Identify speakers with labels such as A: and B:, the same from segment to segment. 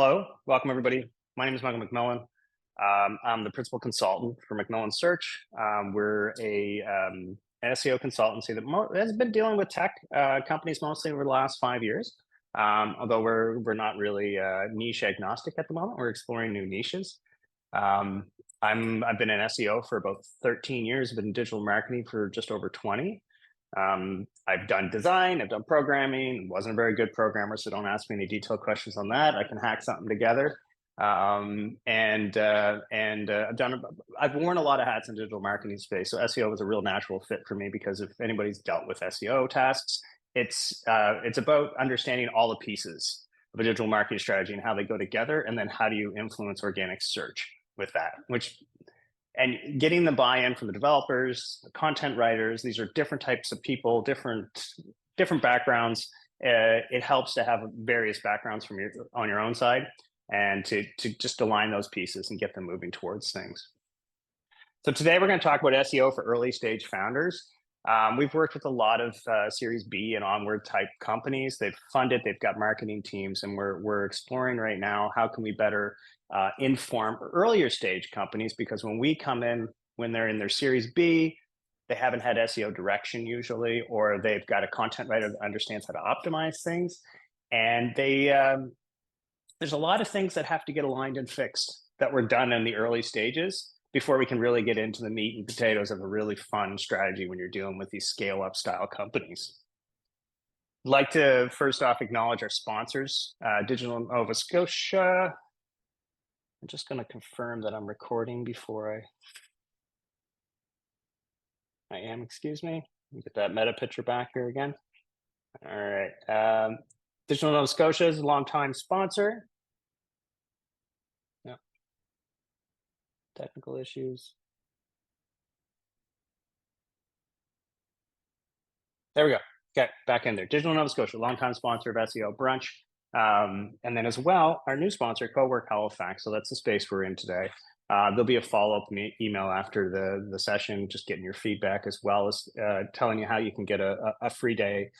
A: Hello, welcome everybody. My name is Michael MacMillan. I'm the principal consultant for MacMillan Search. We're an SEO consultancy that has been dealing with tech companies mostly over the last 5 years. Although we're not really niche agnostic at the moment. We're exploring new niches. I've been in SEO for about 13 years. I've been in digital marketing for just over 20. I've done design, I've done programming, wasn't a very good programmer, so don't ask me any detailed questions on that. I can hack something together. I've worn a lot of hats in digital marketing space. So SEO was a real natural fit for me because if anybody's dealt with SEO tasks, it's about understanding all the pieces of a digital marketing strategy and how they go together. And then how do you influence organic search with that, and getting the buy-in from the developers, the content writers. These are different types of people, different backgrounds. It helps to have various backgrounds on your own side and to just align those pieces and get them moving towards things. So today we're going to talk about SEO for early stage founders. We've worked with a lot of Series B and onward type companies. They've funded, they've got marketing teams, and we're exploring right now how can we better inform earlier stage companies, because when we come in, when they're in their Series B, they haven't had SEO direction usually, or they've got a content writer that understands how to optimize things. And there's a lot of things that have to get aligned and fixed that were done in the early stages before we can really get into the meat and potatoes of a really fun strategy when you're dealing with these scale-up style companies. I'd like to first off acknowledge our sponsors, Digital Nova Scotia. I'm just going to confirm that I'm recording before I am, excuse me. Let me get that meta picture back here again. All right. Digital Nova Scotia is a longtime sponsor. Yeah. Technical issues. There we go. Okay, back in there. Digital Nova Scotia, longtime sponsor of SEO Brunch. And then as well, our new sponsor, Cowork Halifax. So that's the space we're in today. There'll be a follow-up email after the session, just getting your feedback, as well as telling you how you can get a free day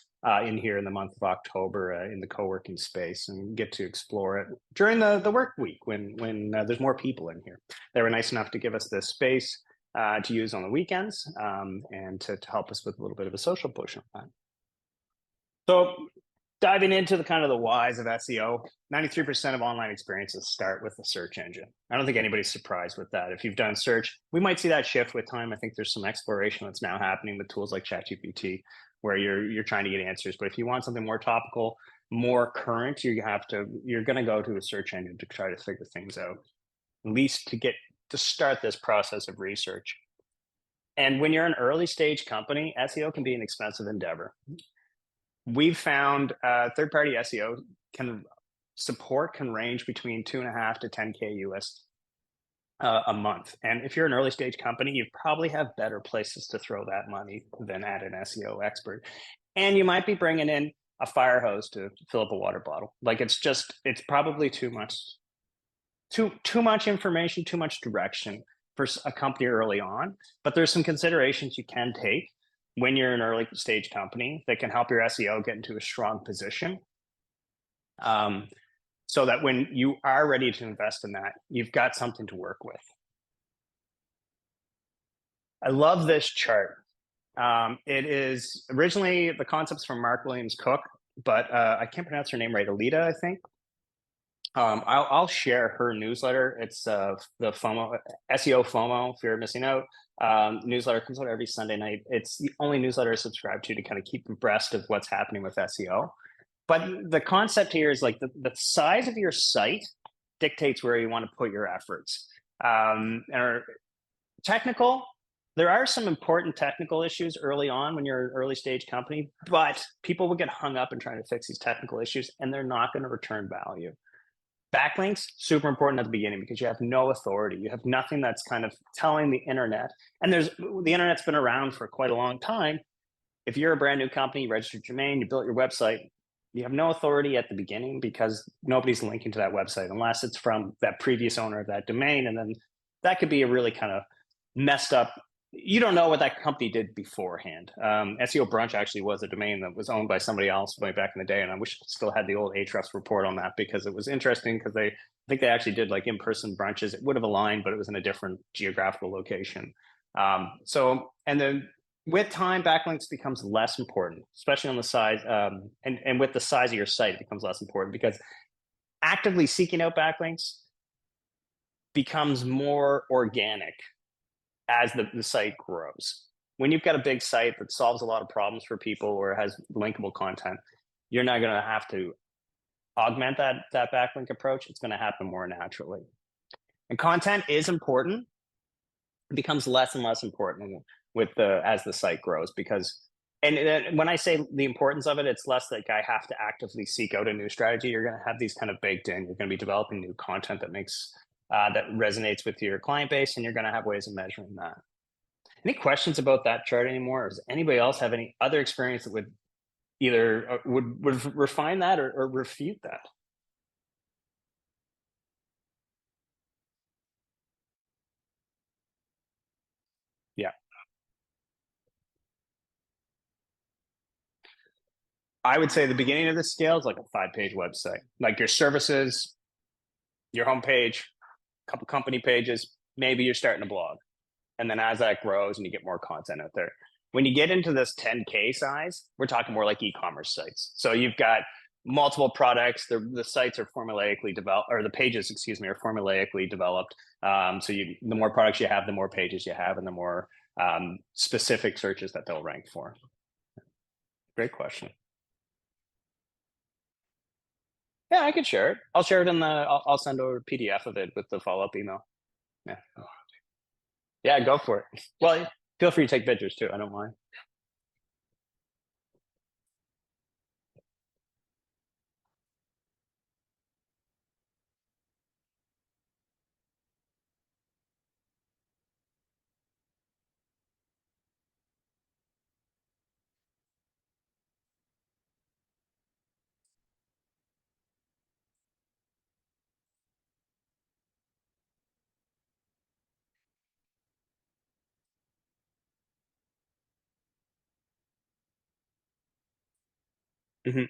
A: in here in the month of October in the co-working space, and get to explore it during the work week when there's more people in here. They were nice enough to give us this space to use on the weekends and to help us with a little bit of a social push on that. So diving into the kind of the whys of SEO, 93% of online experiences start with the search engine. I don't think anybody's surprised with that. If you've done search, we might see that shift with time. I think there's some exploration that's now happening with tools like ChatGPT, where you're trying to get answers. But if you want something more topical, more current, you're going to go to a search engine to try to figure things out, at least to start this process of research. And when you're an early stage company, SEO can be an expensive endeavor. We've found third-party SEO can range between $2.5 to $10K US a month. And if you're an early stage company, you probably have better places to throw that money than at an SEO expert. And you might be bringing in a fire hose to fill up a water bottle. Like it's probably too much information, too much direction for a company early on. But there's some considerations you can take when you're an early stage company that can help your SEO get into a strong position, so that when you are ready to invest in that, you've got something to work with. I love this chart. It is originally, the concept's from Mark Williams Cook, but I can't pronounce her name right. Alita, I think. I'll share her newsletter. It's the FOMO, SEO FOMO, Fear of Missing Out. Newsletter comes out every Sunday night. It's the only newsletter I subscribe to kind of keep abreast of what's happening with SEO. But the concept here is like the size of your site dictates where you want to put your efforts. Or technical, there are some important technical issues early on when you're an early stage company, but people will get hung up in trying to fix these technical issues, and they're not going to return value. Backlinks, super important at the beginning because you have no authority. You have nothing that's kind of telling the internet. And the internet's been around for quite a long time. If you're a brand new company, you registered your domain, you built your website, you have no authority at the beginning because nobody's linking to that website unless it's from that previous owner of that domain. And then that could be a really kind of messed up you don't know what that company did beforehand. SEO Brunch actually was a domain that was owned by somebody else way back in the day, and I wish I still had the old Ahrefs report on that because it was interesting because I think they actually did like in-person brunches. It would have aligned, but it was in a different geographical location. And then with time, backlinks becomes less important, especially on the size, and with the size of your site, it becomes less important because actively seeking out backlinks becomes more organic as the site grows. When you've got a big site that solves a lot of problems for people or has linkable content, you're not going to have to augment that backlink approach. It's going to happen more naturally. And content is important. It becomes less and less important as the site grows because, and when I say the importance of it, it's less like I have to actively seek out a new strategy. You're going to have these kind of baked in. You're going to be developing new content that resonates with your client base, and you're going to have ways of measuring that. Any questions about that chart anymore? Or does anybody else have any other experience that would either would refine that or refute that? Yeah. I would say the beginning of the scale is like a 5-page website, like your services, your homepage, a couple company pages, maybe you're starting a blog. And then as that grows and you get more content out there, when you get into this 10K size, we're talking more like e-commerce sites. So you've got multiple products. The sites are formulaically developed, or the pages, excuse me, are formulaically developed. So the more products you have, the more pages you have, and the more specific searches that they'll rank for. Great question. Yeah, I could share it. I'll share it I'll send over a PDF of it with the follow-up email. Yeah. Yeah, go for it. Well, feel free to take pictures too. I don't mind. Mhm.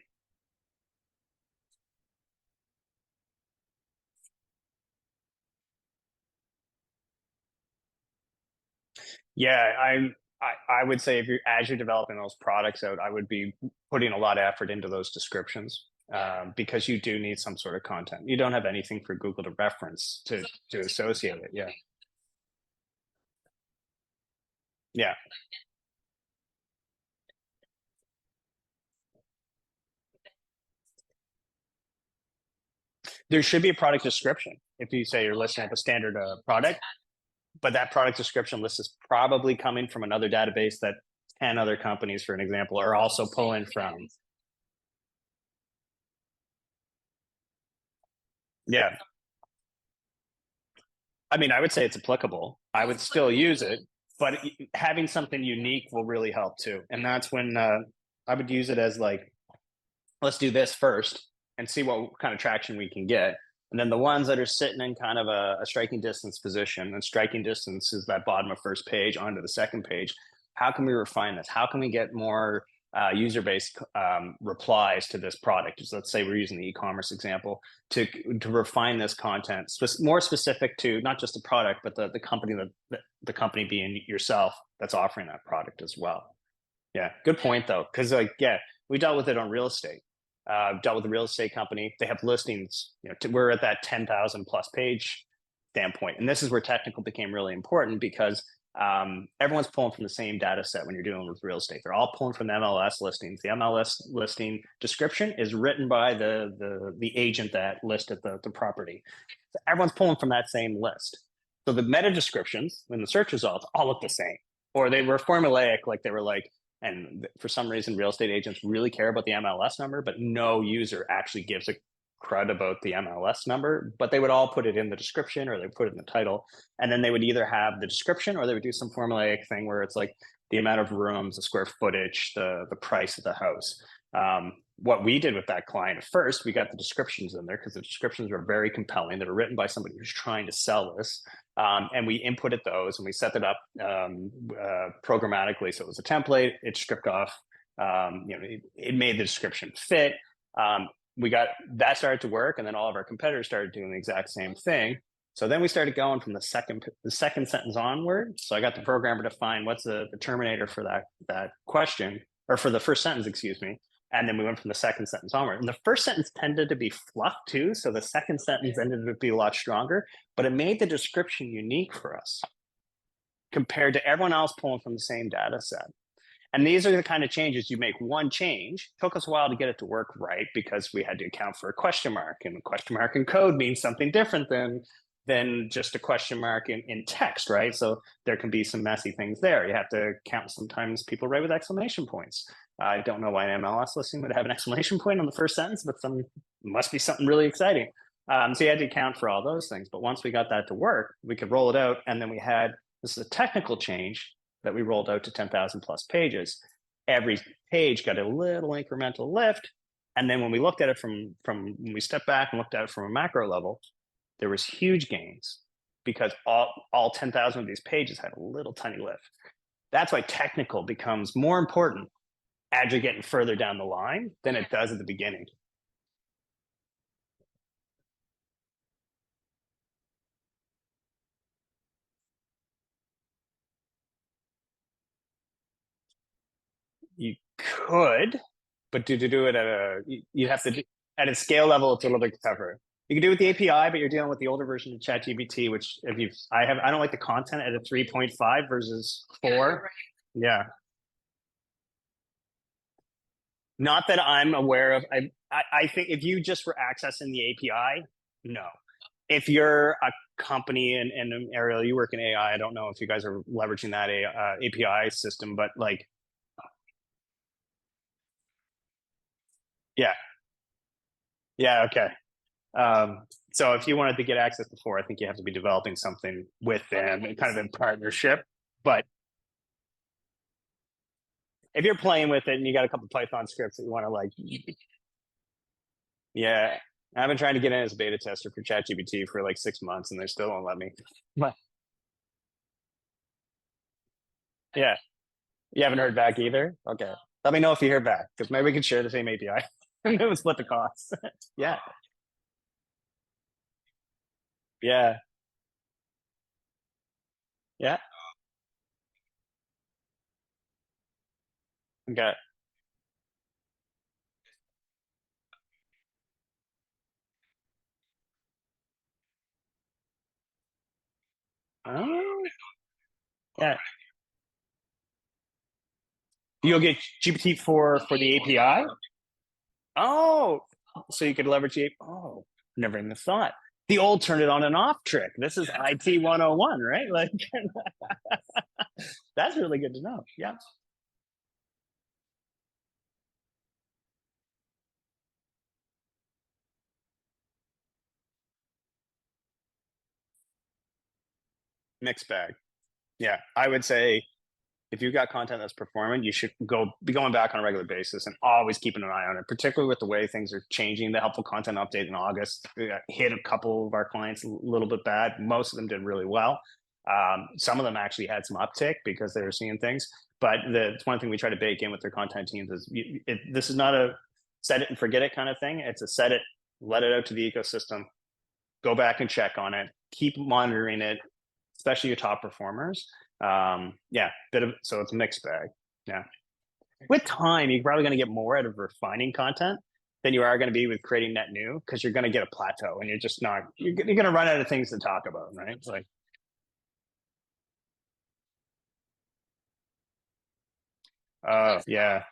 A: Yeah, I would say as you're developing those products out, I would be putting a lot of effort into those descriptions because you do need some sort of content. You don't have anything for Google to reference to associate it. Yeah, yeah. There should be a product description if you say you're listing at the standard product, but that product description list is probably coming from another database that 10 other companies, for an example, are also pulling from. Yeah. I mean, I would say it's applicable. I would still use it, but having something unique will really help too. And that's when I would use it as like, let's do this first and see what kind of traction we can get. And then the ones that are sitting in kind of a striking distance position, and striking distance is that bottom of first page onto the second page. How can we refine this? How can we get more user-based replies to this product? So let's say we're using the e-commerce example to refine this content, more specific to not just the product, but the company the company being yourself that's offering that product as well. Yeah, good point though, because like we dealt with it on real estate. Dealt with a real estate company. They have listings. We're at that 10,000 plus page standpoint, and this is where technical became really important because everyone's pulling from the same data set when you're dealing with real estate. They're all pulling from the MLS listings. The MLS listing description is written by the agent that listed the property. So everyone's pulling from that same list. So the meta descriptions in the search results all look the same, or they were formulaic, like they were like. And for some reason, real estate agents really care about the MLS number, but no user actually gives a crud about the MLS number. But they would all put it in the description or they put it in the title. And then they would either have the description or they would do some formulaic thing where it's like the amount of rooms, the square footage, the price of the house. what we did with that client at first, we got the descriptions in there because the descriptions were very compelling. They were written by somebody who's trying to sell this. And we inputted those and we set it up programmatically. So it was a template, it stripped off, it made the description fit. We got that started to work, and then all of our competitors started doing the exact same thing. So then we started going from the second sentence onward. So I got the programmer to find what's the terminator for that question, or for the first sentence, excuse me. And then we went from the second sentence onward. And the first sentence tended to be fluff too. So the second sentence ended up being a lot stronger, but it made the description unique for us compared to everyone else pulling from the same data set. And these are the kind of changes you make. One change took us a while to get it to work right because we had to account for a question mark, and a question mark in code means something different than just a question mark in text, right? So there can be some messy things there. You have to count sometimes people write with exclamation points. I don't know why an MLS listing would have an exclamation point on the first sentence, but must be something really exciting. So you had to account for all those things. But once we got that to work, we could roll it out. And then this is a technical change that we rolled out to 10,000 plus pages. Every page got a little incremental lift. And then when we looked at it from when we stepped back and looked at it from a macro level, there was huge gains because all 10,000 of these pages had a little tiny lift. That's why technical becomes more important as you're getting further down the line than it does at the beginning. You could, but to do it you have to at a scale level, it's a little bit tougher. You can do it with the API, but you're dealing with the older version of ChatGPT, which I don't like the content at a 3.5 versus 4. Yeah. Not that I'm aware of. I think if you just were accessing the API, no. If you're a company and Ariel, you work in AI, I don't know if you guys are leveraging that API system, but like, yeah, yeah, okay. So if you wanted to get access before, I think you have to be developing something with them, kind of in partnership. But if you're playing with it and you got a couple Python scripts that you want to like, yeah, I've been trying to get in as a beta tester for ChatGPT for like 6 months, and they still won't let me. But yeah, you haven't heard back either. Okay, let me know if you hear back because maybe we can share the same API and it would split the costs. Yeah, yeah, yeah. Okay. Oh, yeah. You'll get GPT for the API. Oh, so you could leverage the. Oh, never even thought. The old turn it on and off trick. This is IT 101, right? Like that's really good to know. Yeah. Mixed bag. Yeah. I would say if you've got content that's performing, you should be going back on a regular basis and always keeping an eye on it, particularly with the way things are changing. The helpful content update in August hit a couple of our clients a little bit bad. Most of them did really well. Some of them actually had some uptick because they were seeing things. But it's one thing we try to bake in with their content teams is this is not a set it and forget it kind of thing. It's a set it, let it out to the ecosystem, go back and check on it, keep monitoring it, especially your top performers. Yeah, so it's a mixed bag. Yeah. With time, you're probably going to get more out of refining content than you are going to be with creating net new because you're going to get a plateau and you're going to run out of things to talk about, right? It's like, yeah,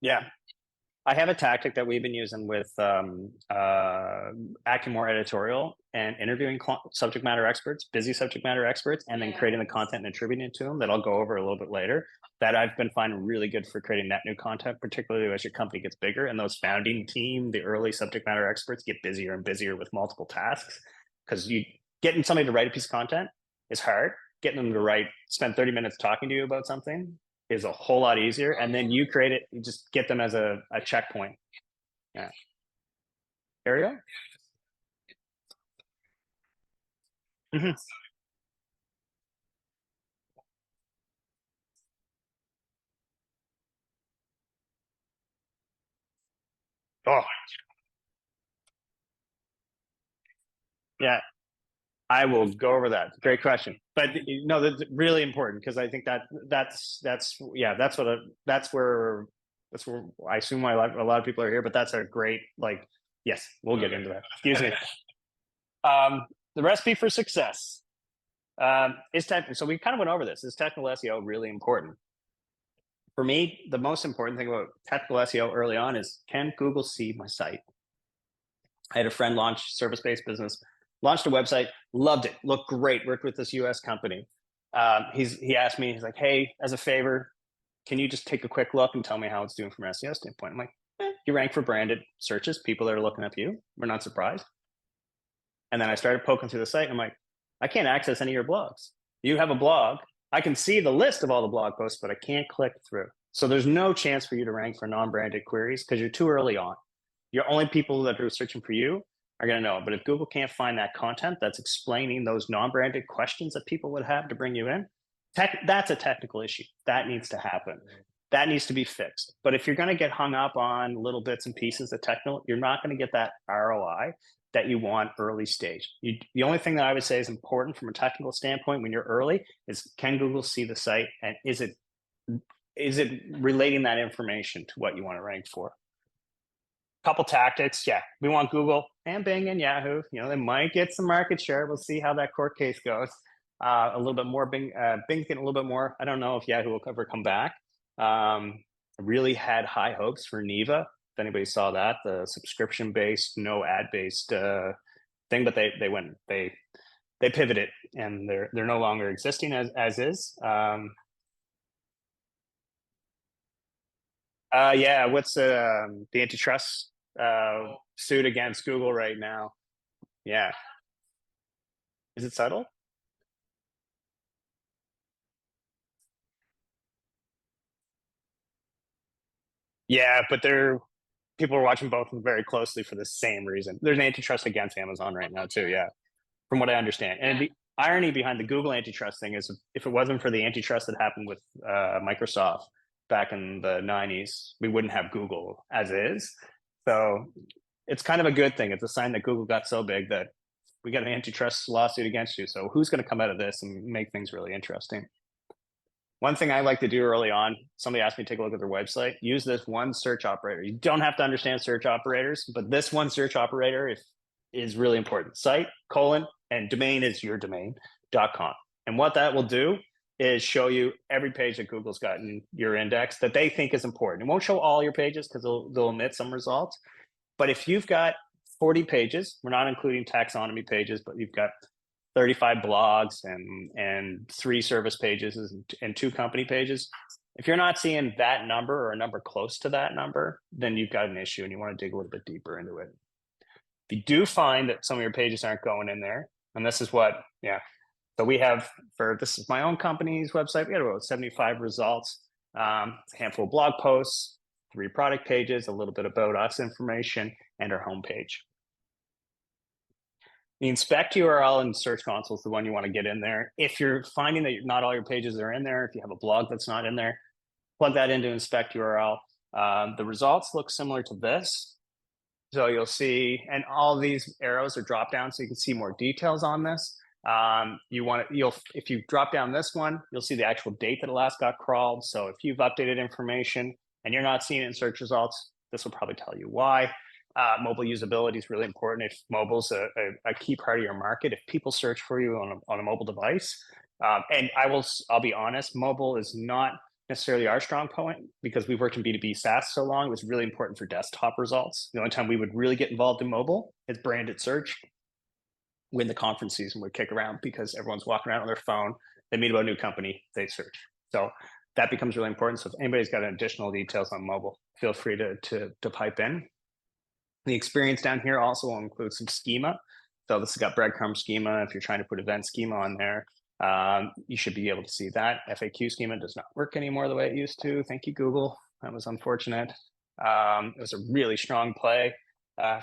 A: yeah. I have a tactic that we've been using with acting more editorial and interviewing subject matter experts, busy subject matter experts, and then creating the content and attributing it to them that I'll go over a little bit later. That I've been finding really good for creating that new content, particularly as your company gets bigger and those founding team, the early subject matter experts get busier and busier with multiple tasks. because getting somebody to write a piece of content is hard. Getting them to spend 30 minutes talking to you about something is a whole lot easier. And then you create it, you just get them as a checkpoint. Yeah. Ariel? Mm-hmm. Oh, yeah. I will go over that. Great question, but no, that's really important because I think that's yeah, that's where I assume why a lot of people are here. But that's a great yes, we'll get into that. Excuse me. The recipe for success is technical. So we kind of went over this. Is technical SEO really important? For me, the most important thing about technical SEO early on is, can Google see my site? I had a friend launch service-based business, launched a website, loved it, looked great, worked with this US company. He asked me, he's like, hey, as a favor, can you just take a quick look and tell me how it's doing from an SEO standpoint? I'm like, you rank for branded searches, people that are looking up you. We're not surprised. And then I started poking through the site and I'm like, I can't access any of your blogs. You have a blog. I can see the list of all the blog posts, but I can't click through. So there's no chance for you to rank for non-branded queries because you're too early on. Your only people that are searching for you are going to know. But if Google can't find that content that's explaining those non-branded questions that people would have to bring you in, that's a technical issue. That needs to happen. That needs to be fixed. But if you're going to get hung up on little bits and pieces of technical, you're not going to get that ROI that you want early stage. The only thing that I would say is important from a technical standpoint when you're early is, can Google see the site, and is it relating that information to what you want to rank for? Couple tactics. Yeah, we want Google and Bing and Yahoo. They might get some market share. We'll see how that court case goes. A little bit more Bing. Bing's getting a little bit more. I don't know if Yahoo will ever come back. Really had high hopes for Neva. If anybody saw that, the subscription-based, no ad-based thing, but they pivoted and they're no longer existing as is. Yeah, what's the antitrust suit against Google right now? Yeah, is it settled? Yeah, but people are watching both of them very closely for the same reason. There's an antitrust against Amazon right now too. Yeah, from what I understand. And the irony behind the Google antitrust thing is, if it wasn't for the antitrust that happened with Microsoft back in the 90s, we wouldn't have Google as is. So it's kind of a good thing. It's a sign that Google got so big that we got an antitrust lawsuit against you. So who's going to come out of this and make things really interesting? One thing I like to do early on, somebody asked me to take a look at their website, use this one search operator. You don't have to understand search operators, but this one search operator is really important. Site, colon, and domain is your domain.com. And what that will do is show you every page that Google's got in your index that they think is important. It won't show all your pages because they'll omit some results. But if you've got 40 pages, we're not including taxonomy pages, but you've got 35 blogs and 3 service pages and 2 company pages. If you're not seeing that number or a number close to that number, then you've got an issue and you want to dig a little bit deeper into it. If you do find that some of your pages aren't going in there, and this is what, yeah. So we have, this is my own company's website, we had about 75 results, a handful of blog posts, 3 product pages, a little bit about us information, and our homepage. The inspect URL in Search Console is the one you want to get in there. If you're finding that not all your pages are in there, if you have a blog that's not in there, plug that into inspect URL. The results look similar to this. So you'll see, and all these arrows are drop down so you can see more details on this. If you drop down this one, you'll see the actual date that it last got crawled. So if you've updated information and you're not seeing it in search results, this will probably tell you why. Mobile usability is really important. If mobile's a key part of your market, if people search for you on a mobile device, and I'll be honest, mobile is not necessarily our strong point because we've worked in B2B SaaS so long. It was really important for desktop results. The only time we would really get involved in mobile is branded search. When the conference season would kick around because everyone's walking around on their phone, they meet about a new company, they search. So that becomes really important. So if anybody's got additional details on mobile, feel free to pipe in. The experience down here also will include some schema. So this has got breadcrumb schema. If you're trying to put event schema on there, you should be able to see that. FAQ schema does not work anymore the way it used to. Thank you, Google. That was unfortunate. It was a really strong play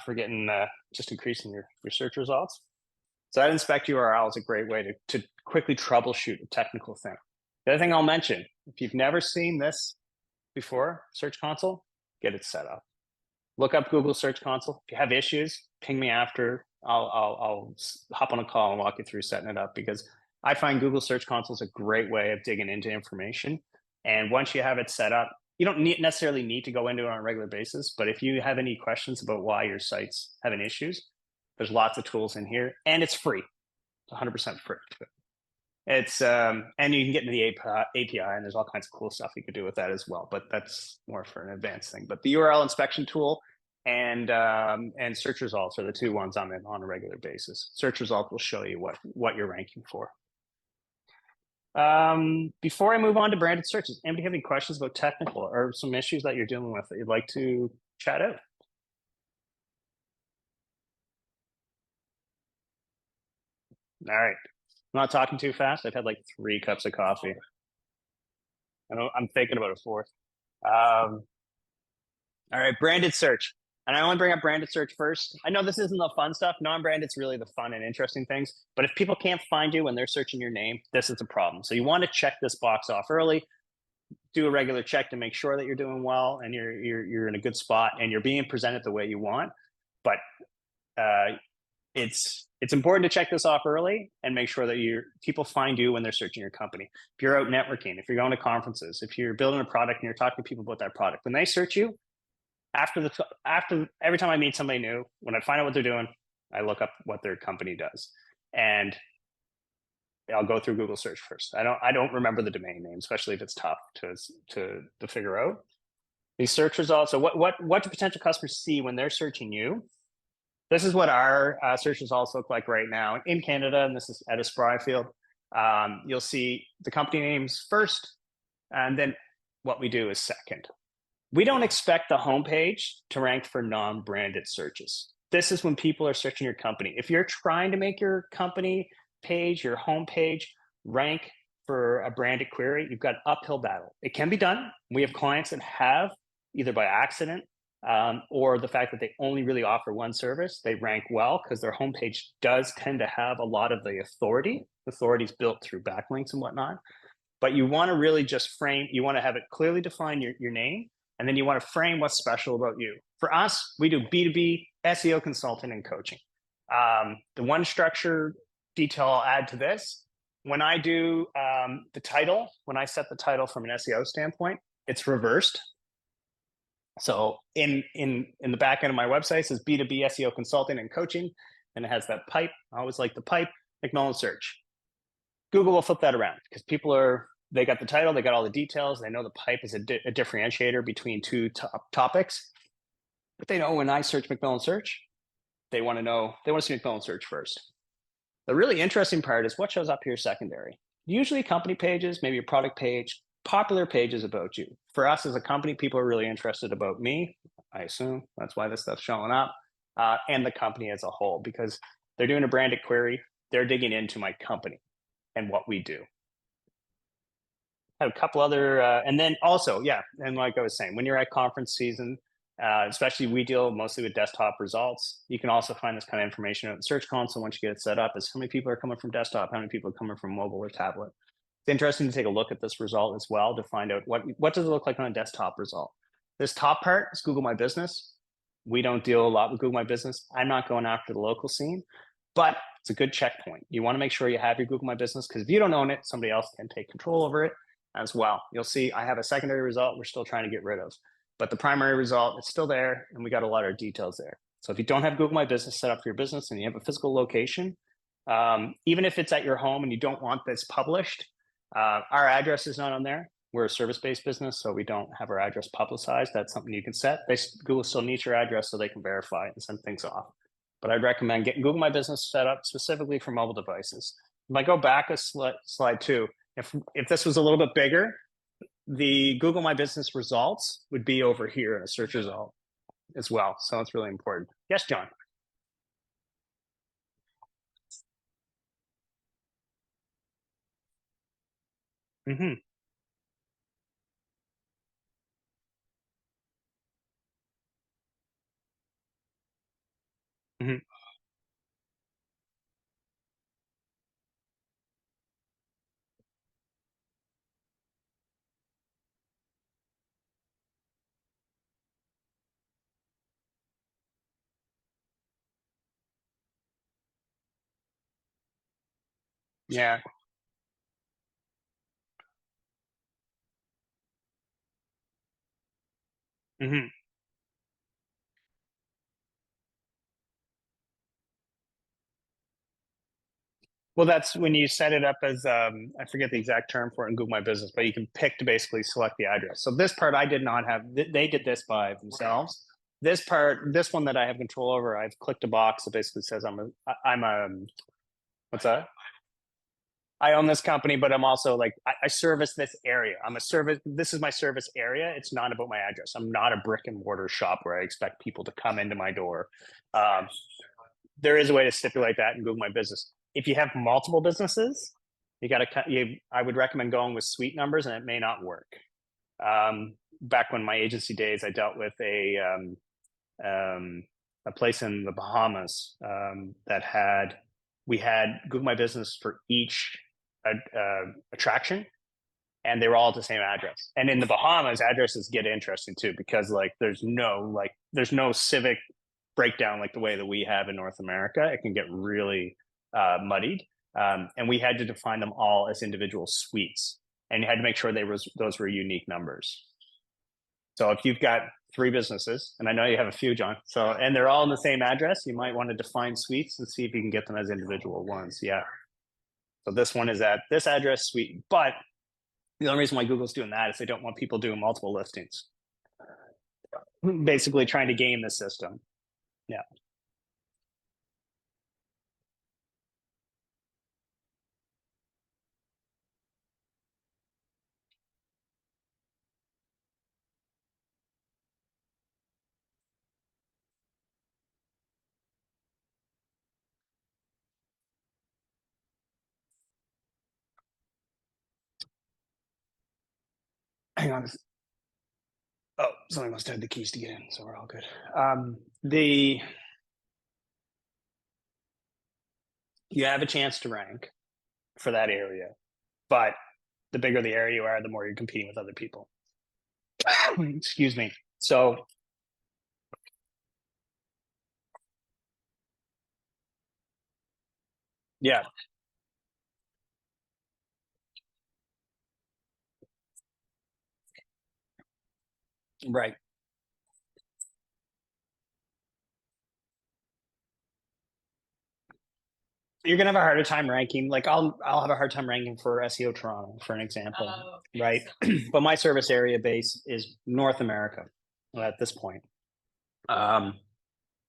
A: for getting just increasing your search results. So that inspect URL is a great way to quickly troubleshoot a technical thing. The other thing I'll mention, if you've never seen this before, Search Console, get it set up. Look up Google Search Console. If you have issues, ping me after. I'll hop on a call and walk you through setting it up, because I find Google Search Console is a great way of digging into information. And once you have it set up, you don't necessarily need to go into it on a regular basis, but if you have any questions about why your site's having issues, there's lots of tools in here, and it's free. It's 100% free. It's and you can get into the API, and there's all kinds of cool stuff you could do with that as well. But that's more for an advanced thing. But the URL inspection tool and search results are the two ones I'm in on a regular basis. Search results will show you what you're ranking for. Before I move on to branded searches, anybody have any questions about technical or some issues that you're dealing with that you'd like to chat out? All right. I'm not talking too fast. I've had like 3 cups of coffee. I'm thinking about a fourth. All right, branded search. And I only bring up branded search first. I know this isn't the fun stuff. Non-branded's really the fun and interesting things. But if people can't find you when they're searching your name, this is a problem. So you want to check this box off early. Do a regular check to make sure that you're doing well and you're in a good spot and you're being presented the way you want. But it's important to check this off early and make sure that people find you when they're searching your company. If you're out networking, if you're going to conferences, if you're building a product and you're talking to people about that product, when they search you, after every time I meet somebody new, when I find out what they're doing, I look up what their company does, and I'll go through Google search first. I don't remember the domain name, especially if it's tough to figure out. These search results. So what do potential customers see when they're searching you? This is what our search results look like right now in Canada, and this is at a Spry field. You'll see the company names first, and then what we do is second. We don't expect the homepage to rank for non-branded searches. This is when people are searching your company. If you're trying to make your company page, your homepage, rank for a branded query, you've got an uphill battle. It can be done. We have clients that have, either by accident or the fact that they only really offer one service, they rank well because their homepage does tend to have a lot of the authority. Authority's built through backlinks and whatnot. But you want to really just frame, you want to have it clearly define your name, and then you want to frame what's special about you. For us, we do B2B SEO consulting and coaching. The one structure detail I'll add to this, when I do the title, when I set the title from an SEO standpoint, it's reversed. So in the back end of my website, it says B2B SEO consulting and coaching, and it has that pipe. I always like the pipe, MacMillan search. Google will flip that around because they got the title, they got all the details, they know the pipe is a differentiator between two topics. But they know when I search MacMillan search, they want to see MacMillan search first. The really interesting part is what shows up here secondary. Usually company pages, maybe a product page, popular pages about you. For us as a company, people are really interested about me, I assume. That's why this stuff's showing up, and the company as a whole, because they're doing a branded query. They're digging into my company and what we do. I have a couple other, and then also, yeah, and like I was saying, when you're at conference season, especially we deal mostly with desktop results, you can also find this kind of information out in Search Console once you get it set up, is how many people are coming from desktop, how many people are coming from mobile or tablet. It's interesting to take a look at this result as well to find out what does it look like on a desktop result. This top part is Google My Business. We don't deal a lot with Google My Business. I'm not going after the local scene, but it's a good checkpoint. You want to make sure you have your Google My Business, because if you don't own it, somebody else can take control over it as well. You'll see I have a secondary result we're still trying to get rid of, but the primary result is still there, and we got a lot of details there. So if you don't have Google My Business set up for your business and you have a physical location, even if it's at your home and you don't want this published, our address is not on there. We're a service-based business, so we don't have our address publicized. That's something you can set. Google still needs your address so they can verify it and send things off. But I'd recommend getting Google My Business set up specifically for mobile devices. If I go back a slide 2, if this was a little bit bigger, the Google My Business results would be over here in a search result as well. So it's really important. Yes, John. Hmm. Hmm. Yeah. Hmm. Well, that's when you set it up as I forget the exact term for it in Google My Business, but you can pick to basically select the address. So this part I did not have. They did this by themselves. This part, this one that I have control over, I've clicked a box that basically says I'm a what's that? I own this company, but I'm also like I service this area. I'm a service. This is my service area. It's not about my address. I'm not a brick and mortar shop where I expect people to come into my door. Um, there is a way to stipulate that in Google My Business. If you have multiple businesses, you got to. I would recommend going with suite numbers, and it may not work. Back when my agency days, I dealt with a place in the Bahamas that had we had Google My Business for each attraction, and they were all at the same address. And in the Bahamas, addresses get interesting too because there's no civic breakdown like the way that we have in North America. It can get really muddied, and we had to define them all as individual suites, and you had to make sure those were unique numbers. So if you've got three businesses, and I know you have a few, John, so and they're all in the same address, you might want to define suites and see if you can get them as individual ones. Yeah. So this one is at this address suite, but the only reason why Google's doing that is they don't want people doing multiple listings, basically trying to game the system. Yeah. Hang on. Oh, somebody must have had the keys to get in, so we're all good. The You have a chance to rank for that area, but the bigger the area you are, the more you're competing with other people. Excuse me. So yeah, right. You're gonna have a harder time ranking. Like I'll have a hard time ranking for SEO Toronto, for an example, right? But my service area base is North America at this point. Um,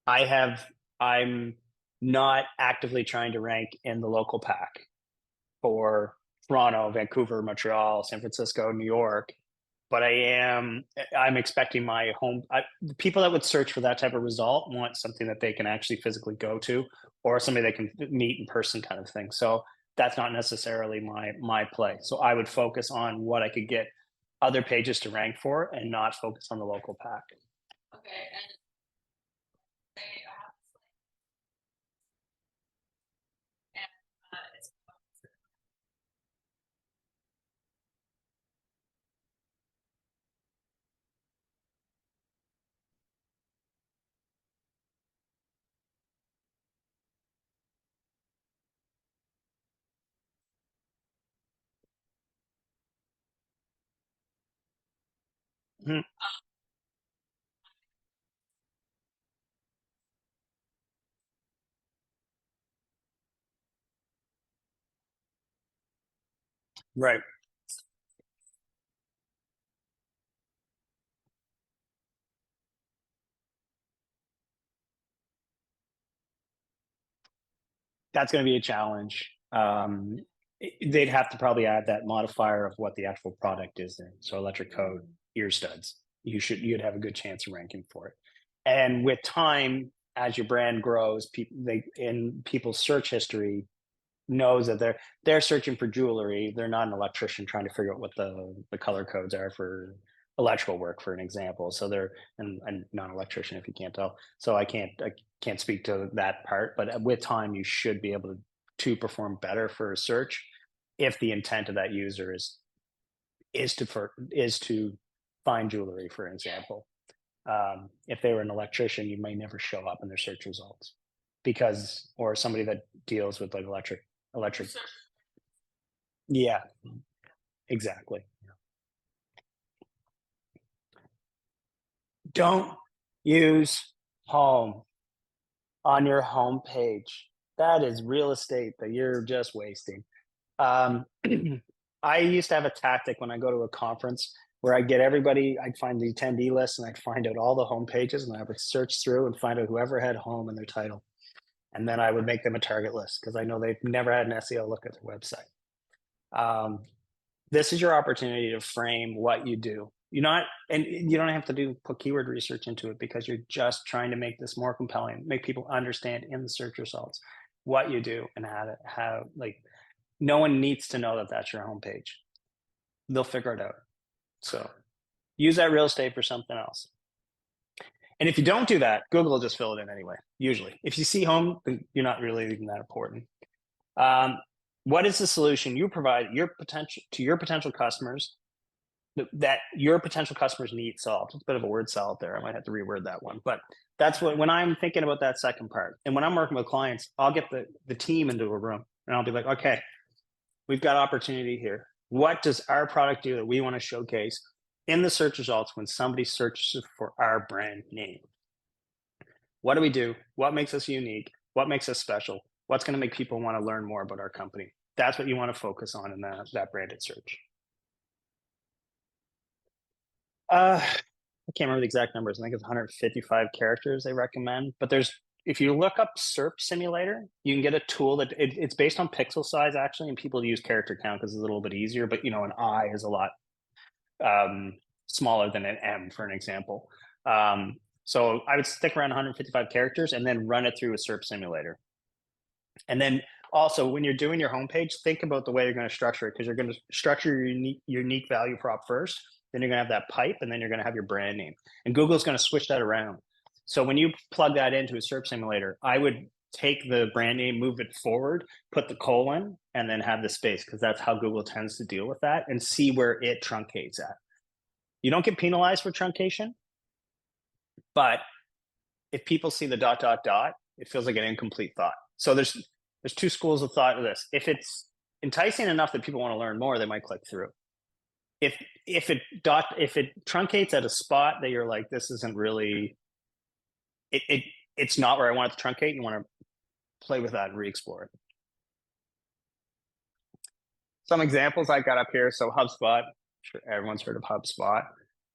A: I have I'm not actively trying to rank in the local pack for Toronto, Vancouver, Montreal, San Francisco, New York, but I'm expecting my people that would search for that type of result want something that they can actually physically go to or somebody they can meet in person kind of thing. So that's not necessarily my play. So I would focus on what I could get other pages to rank for and not focus on the local pack. Mhm. Right. That's going to be a challenge. They'd have to probably add that modifier of what the actual product is there. So electric code, ear studs. You'd have a good chance of ranking for it. And with time, as your brand grows, people in people's search history, knows that they're searching for jewelry. They're not an electrician trying to figure out what the color codes are for electrical work, for an example. So they're and not an electrician, if you can't tell. So I can't speak to that part, but with time you should be able to perform better for a search if the intent of that user is to find jewelry, for example. If they were an electrician, you may never show up in their search results because, or somebody that deals with like electric. Yeah, exactly. Don't use home on your home page. That is real estate that you're just wasting. Um, I used to have a tactic when I go to a conference where I get everybody, I'd find the attendee list and I'd find out all the home pages and I would search through and find out whoever had home in their title. And then I would make them a target list because I know they've never had an SEO look at their website. This is your opportunity to frame what you do. And you don't have to put keyword research into it because you're just trying to make this more compelling, make people understand in the search results what you do and how like no one needs to know that that's your homepage. They'll figure it out. So use that real estate for something else. And if you don't do that, Google will just fill it in anyway. Usually, if you see home, you're not really even that important. What is the solution you provide your potential customers that your potential customers need solved? It's a bit of a word salad there. I might have to reword that one, but that's when I'm thinking about that second part. And when I'm working with clients, I'll get the team into a room and I'll be like, okay, we've got opportunity here. What does our product do that we want to showcase in the search results when somebody searches for our brand name? What do we do? What makes us unique? What makes us special? What's going to make people want to learn more about our company? That's what you want to focus on in that branded search. I can't remember the exact numbers. I think it's 155 characters they recommend. But if you look up SERP Simulator, you can get a tool that it's based on pixel size actually, and people use character count because it's a little bit easier. But an I is a lot smaller than an M, for an example. So I would stick around 155 characters and then run it through a SERP Simulator. And then also, when you're doing your homepage, think about the way you're going to structure it, because you're going to structure your unique value prop first. Then you're going to have that pipe, and then you're going to have your brand name. And Google's going to switch that around. So when you plug that into a SERP Simulator, I would take the brand name, move it forward, put the colon, and then have the space, because that's how Google tends to deal with that, and see where it truncates at. You don't get penalized for truncation, but if people see the ... it feels like an incomplete thought. So there's two schools of thought of this. If it's enticing enough that people want to learn more, they might click through. If it truncates at a spot that you're like, this isn't really, it's not where I want it to truncate, you want to play with that and re-explore it. Some examples I got up here. So HubSpot, I'm sure everyone's heard of HubSpot.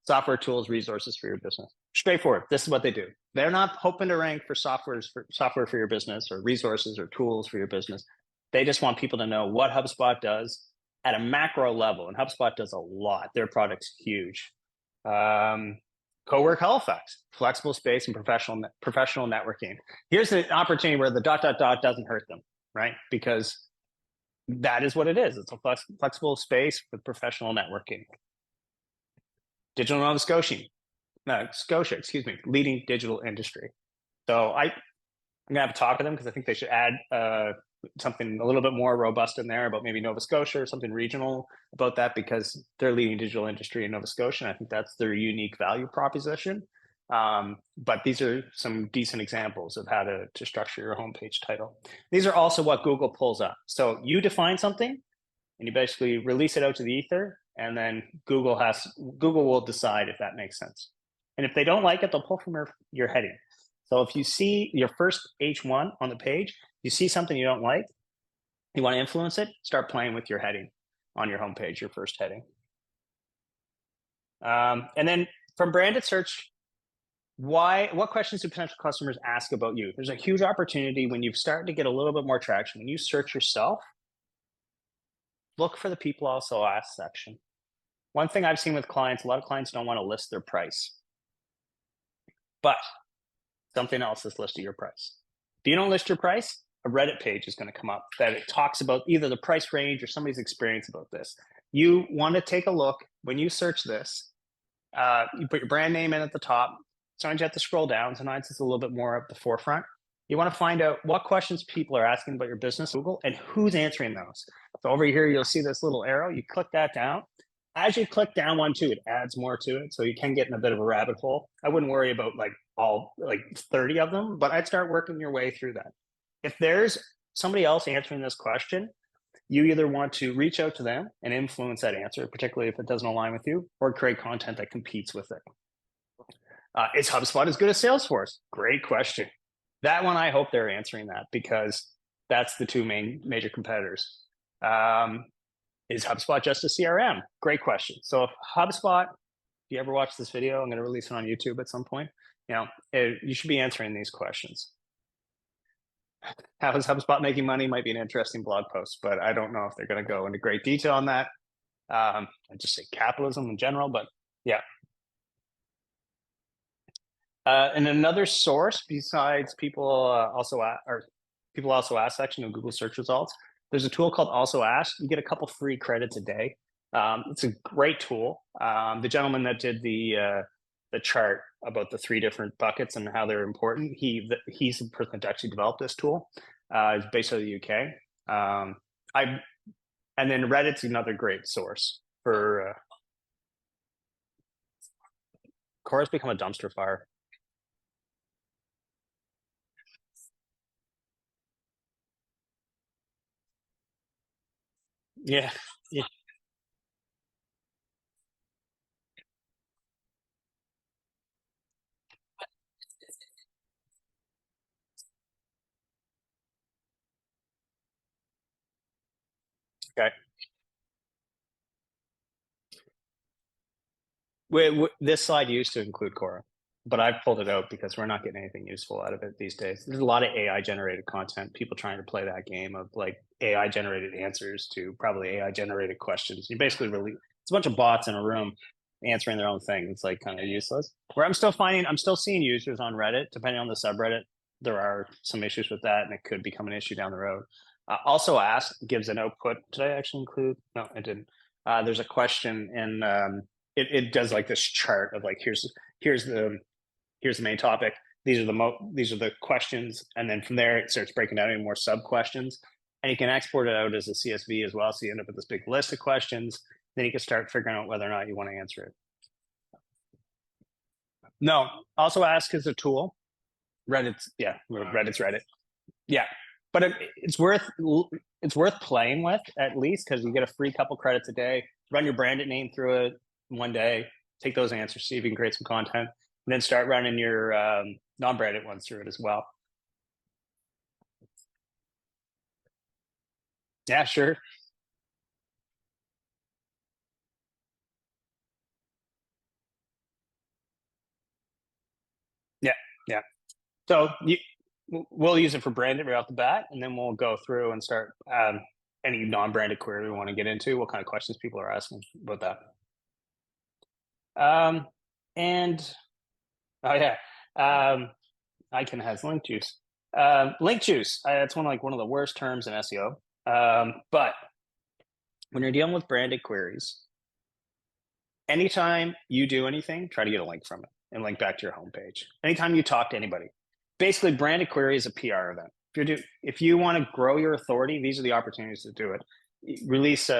A: Software tools, resources for your business. Straightforward. This is what they do. They're not hoping to rank for software for your business or resources or tools for your business. They just want people to know what HubSpot does at a macro level. And HubSpot does a lot. Their product's huge. Cowork Halifax, flexible space and professional networking. Here's an opportunity where the ... doesn't hurt them, right? Because that is what it is. It's a flexible space with professional networking. Digital Nova Scotia, leading digital industry. So I'm gonna have to talk to them because I think they should add something a little bit more robust in there about maybe Nova Scotia or something regional about that, because they're leading digital industry in Nova Scotia. And I think that's their unique value proposition. But these are some decent examples of how to structure your homepage title. These are also what Google pulls up. So you define something and you basically release it out to the ether, and then Google will decide if that makes sense. And if they don't like it, they'll pull from your heading. So if you see your first H1 on the page, you see something you don't like, you want to influence it, start playing with your heading on your homepage, your first heading. And then from branded search, what questions do potential customers ask about you? There's a huge opportunity when you start to get a little bit more traction. When you search yourself, look for the people also ask section. One thing I've seen with clients, a lot of clients don't want to list their price, but something else is listed your price. If you don't list your price, a Reddit page is going to come up that it talks about either the price range or somebody's experience about this. You want to take a look when you search this. You put your brand name in at the top. Sometimes you have to scroll down. Sometimes it's a little bit more at the forefront. You want to find out what questions people are asking about your business, Google, and who's answering those. So over here, you'll see this little arrow. You click that down. As you click down one too, it adds more to it. So you can get in a bit of a rabbit hole. I wouldn't worry about like all like 30 of them, but I'd start working your way through that. If there's somebody else answering this question, you either want to reach out to them and influence that answer, particularly if it doesn't align with you, or create content that competes with it. Is HubSpot as good as Salesforce? Great question. That one, I hope they're answering that, because that's the two major competitors. Is HubSpot just a CRM? Great question. So if HubSpot, if you ever watch this video, I'm going to release it on YouTube at some point. You should be answering these questions. How is HubSpot making money might be an interesting blog post, but I don't know if they're going to go into great detail on that. I'd just say capitalism in general, but yeah. And another source besides people also ask section of Google search results, there's a tool called Also Ask. You get a couple free credits a day. It's a great tool. The gentleman that did the chart about the 3 different buckets and how they're important, he's the person that actually developed this tool. It's based out of the UK. And then Reddit's another great source for. Quora's become a dumpster fire. Yeah. Yeah. Okay. This slide used to include Quora, but I've pulled it out because we're not getting anything useful out of it these days. There's a lot of AI generated content, people trying to play that game of like AI generated answers to probably AI generated questions. You basically it's a bunch of bots in a room answering their own thing. It's like kind of useless. Where I'm still seeing users on Reddit, depending on the subreddit, there are some issues with that, and it could become an issue down the road. Also Ask gives an output. Did I actually include? No, I didn't. There's a question in it does like this chart of like here's the main topic. These are the questions, and then from there it starts breaking down into more sub questions, and you can export it out as a CSV as well. So you end up with this big list of questions. Then you can start figuring out whether or not you want to answer it. No, Also Ask is a tool. Reddit's Reddit. Yeah, but it's worth playing with at least, because you get a free couple credits a day. Run your branded name through it one day. Take those answers, see if you can create some content, and then start running your non-branded ones through it as well. Yeah, sure. Yeah, yeah. So we'll use it for branded right off the bat, and then we'll go through and start any non-branded query we want to get into, what kind of questions people are asking about that. And oh yeah, Icon has link juice. Link juice. It's one of the worst terms in SEO. But when you're dealing with branded queries, anytime you do anything, try to get a link from it and link back to your homepage. Anytime you talk to anybody, basically branded query is a PR event. If you want to grow your authority, these are the opportunities to do it. Release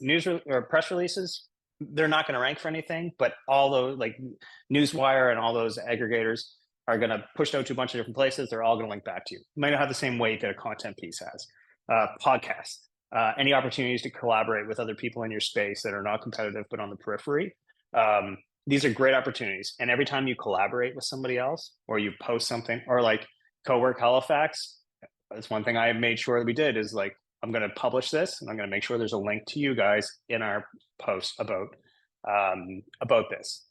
A: news or press releases. They're not going to rank for anything, but all those like Newswire and all those aggregators are going to push out to a bunch of different places. They're all going to link back to you. You might not have the same weight that a content piece has. Podcasts, any opportunities to collaborate with other people in your space that are not competitive but on the periphery. These are great opportunities. And every time you collaborate with somebody else, or you post something, or like Cowork Halifax, that's one thing I made sure that we did is like, I'm going to publish this, and I'm going to make sure there's a link to you guys in our post about this,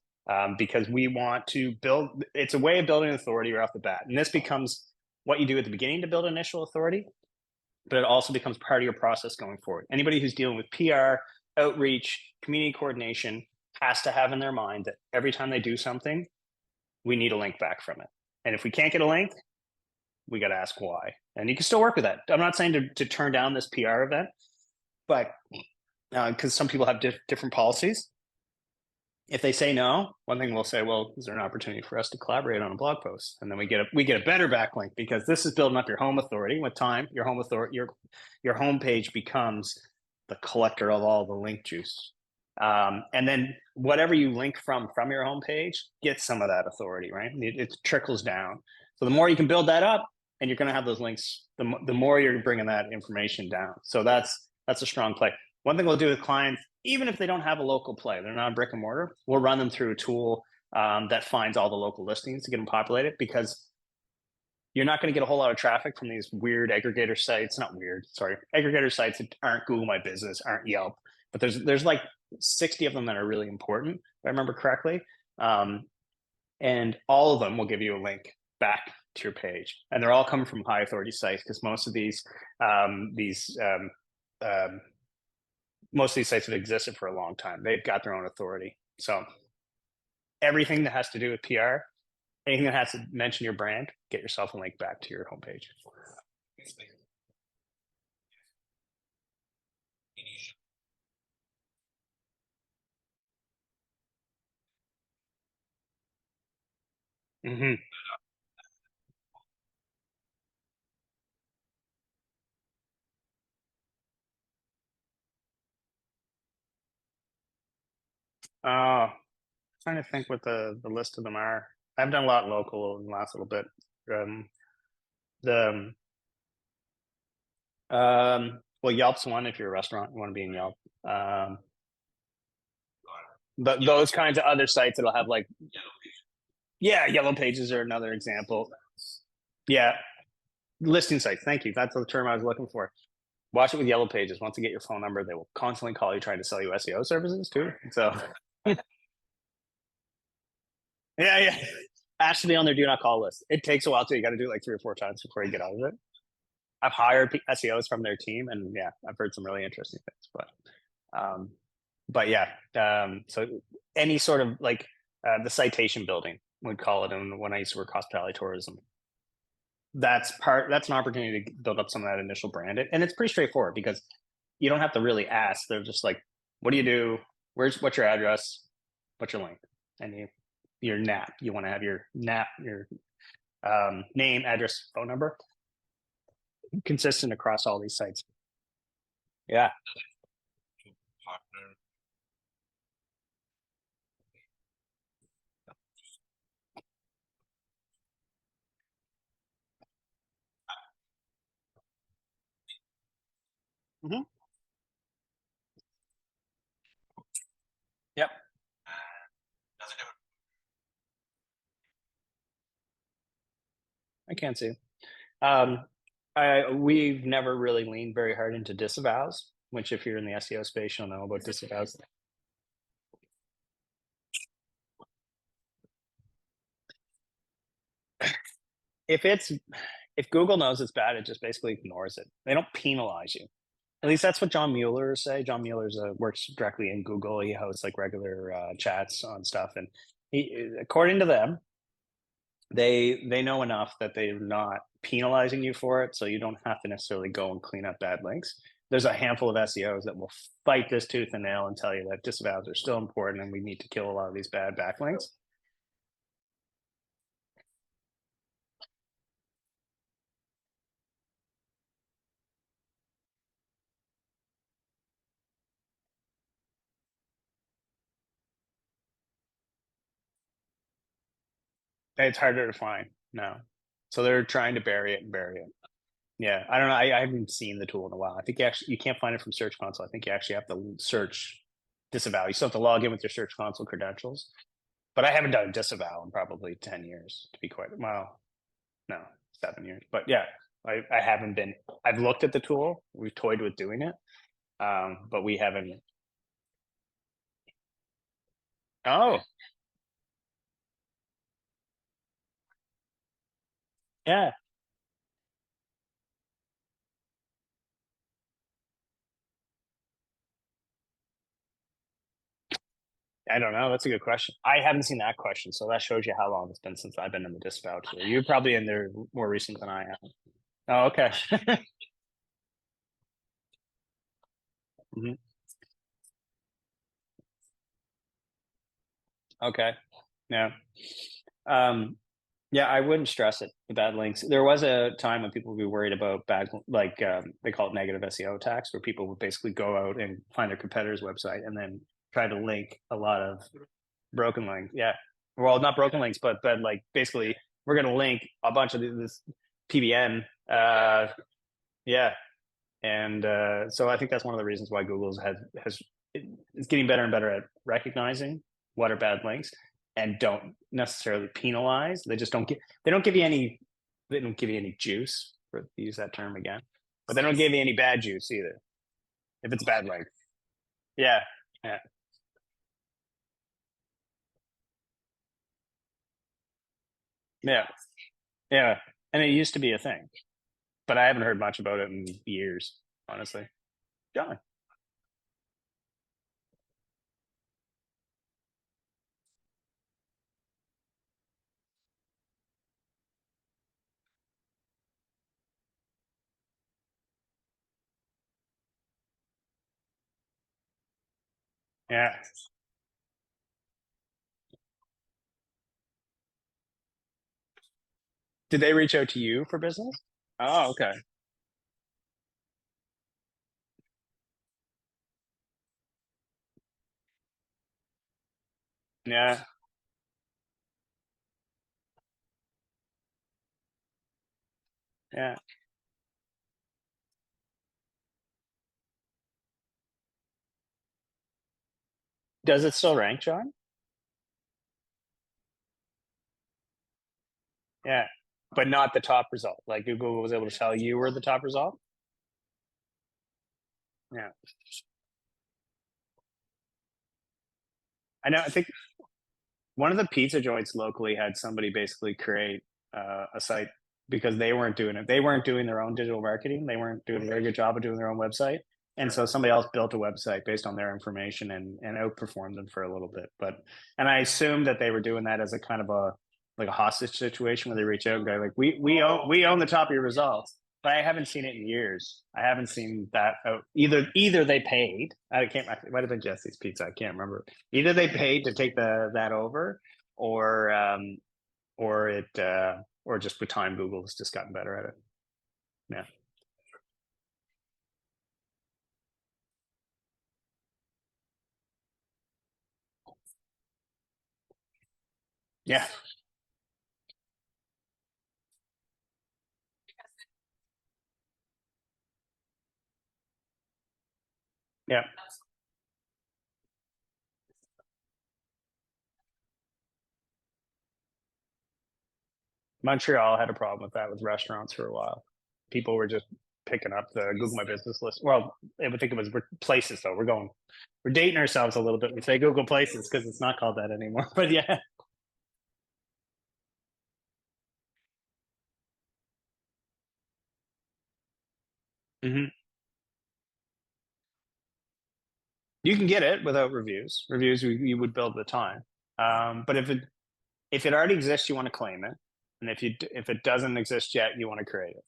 A: because we want to build. It's a way of building authority right off the bat, and this becomes what you do at the beginning to build initial authority, but it also becomes part of your process going forward. Anybody who's dealing with PR, outreach, community coordination has to have in their mind that every time they do something, we need a link back from it. And if we can't get a link, we got to ask why. And you can still work with that. I'm not saying to turn down this PR event, but because some people have different policies. If they say no, one thing we'll say, well, is there an opportunity for us to collaborate on a blog post? And then we get a better backlink, because this is building up your home authority. With time, your home authority, your homepage becomes the collector of all the link juice. And then whatever you link from your homepage gets some of that authority, right? It trickles down. So the more you can build that up, and you're going to have those links, the more you're bringing that information down. So that's a strong play. One thing we'll do with clients, even if they don't have a local play, they're not a brick and mortar, we'll run them through a tool that finds all the local listings to get them populated, because you're not going to get a whole lot of traffic from these weird aggregator sites. Not weird, sorry. Aggregator sites that aren't Google My Business, aren't Yelp, but there's like 60 of them that are really important, if I remember correctly. And all of them will give you a link back to your page. And they're all coming from high authority sites, because most of these sites have existed for a long time. They've got their own authority. So everything that has to do with PR, anything that has to mention your brand, get yourself a link back to your homepage. Mm-hmm. Trying to think what the list of them are. I've done a lot local in the last little bit. The well, Yelp's one. If you're a restaurant, you want to be in Yelp. But those kinds of other sites that'll have like, yeah, Yellow Pages are another example. Yeah, listing sites. Thank you. That's the term I was looking for. Watch it with Yellow Pages. Once you get your phone number, they will constantly call you trying to sell you SEO services too. So yeah. Actually, on their do not call list. It takes a while too. You got to do it like 3 or 4 times before you get out of it. I've hired SEOs from their team, and yeah, I've heard some really interesting things. But yeah, so any sort of like the citation building, we'd call it, and when I used to work hospitality tourism, that's an opportunity to build up some of that initial brand. And it's pretty straightforward, because you don't have to really ask. They're just like, what do you do? What's your address? What's your link? And your NAP. You want to have your NAP, your name, address, phone number, consistent across all these sites. Yeah. Mm-hmm. Yep. I can't see. Um, we've never really leaned very hard into disavows, which if you're in the SEO space, you'll know about disavows. If Google knows it's bad, it just basically ignores it. They don't penalize you. At least that's what John Mueller say. John Mueller's works directly in Google. He hosts like regular chats on stuff, and according to them, they know enough that they're not penalizing you for it, so you don't have to necessarily go and clean up bad links. There's a handful of SEOs that will fight this tooth and nail and tell you that disavows are still important, and we need to kill a lot of these bad backlinks. It's harder to find now, so they're trying to bury it and bury it. Yeah, I don't know. I haven't seen the tool in a while. I think you can't find it from Search Console. I think you actually have to search disavow. You still have to log in with your Search Console credentials. But I haven't done a disavow in probably 10 years, to be quite well, no, 7 years. But yeah, I haven't been. I've looked at the tool. We've toyed with doing it, but we haven't. Oh, yeah, I don't know. That's a good question. I haven't seen that question, so that shows you how long it's been since I've been in the disc voucher. You're probably in there more recent than I am. Oh, okay. Mhm. Okay. Yeah. Um, yeah, I wouldn't stress it, the bad links. There was a time when people would be worried about bad, like they call it negative SEO attacks, where people would basically go out and find their competitor's website and then try to link a lot of broken links. Yeah. Well, not broken links, but like basically we're going to link a bunch of this PBN. Yeah. And so I think that's one of the reasons why Google's has is getting better and better at recognizing what are bad links and don't necessarily penalize. They just don't get they don't give you any they don't give you any juice, for use that term again, but they don't give you any bad juice either if it's a bad link. Yeah, yeah, yeah, yeah. And it used to be a thing, but I haven't heard much about it in years, honestly. John, yeah. Did they reach out to you for business? Oh, okay. Yeah, yeah. Does it still rank, John? Yeah, but not the top result. Like Google was able to tell you were the top result. Yeah, I know. I think one of the pizza joints locally had somebody basically create a site because they weren't doing it. They weren't doing their own digital marketing. They weren't doing a very good job of doing their own website. And so somebody else built a website based on their information and outperformed them for a little bit. But and I assumed that they were doing that as a kind of a like a hostage situation where they reach out and go like we own the top of your results. But I haven't seen it in years. I haven't seen that out. Either they paid. I can't. It might have been Jesse's Pizza. I can't remember. Either they paid to take the that over, or it or just with time Google's just gotten better at it. Yeah. Yeah. Yeah. Montreal had a problem with that with restaurants for a while. People were just picking up the Google My Business list. Well, I would think it was places though. We're dating ourselves a little bit. We say Google Places because it's not called that anymore. But yeah. Hmm. You can get it without reviews. Reviews you would build the time. But if it already exists, you want to claim it, and if it doesn't exist yet, you want to create it.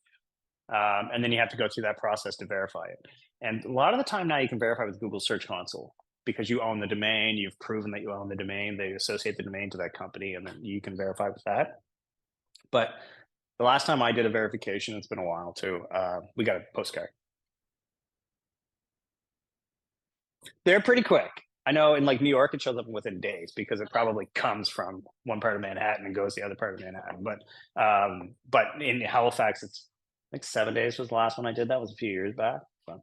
A: And then you have to go through that process to verify it. And a lot of the time now you can verify with Google Search Console because you own the domain, you've proven that you own the domain, they associate the domain to that company, and then you can verify with that. But the last time I did a verification, it's been a while too. We got a postcard. They're pretty quick. I know in like New York, it shows up within days because it probably comes from one part of Manhattan and goes to the other part of Manhattan. But in Halifax, it's like 7 days was the last one I did. That was a few years back. So,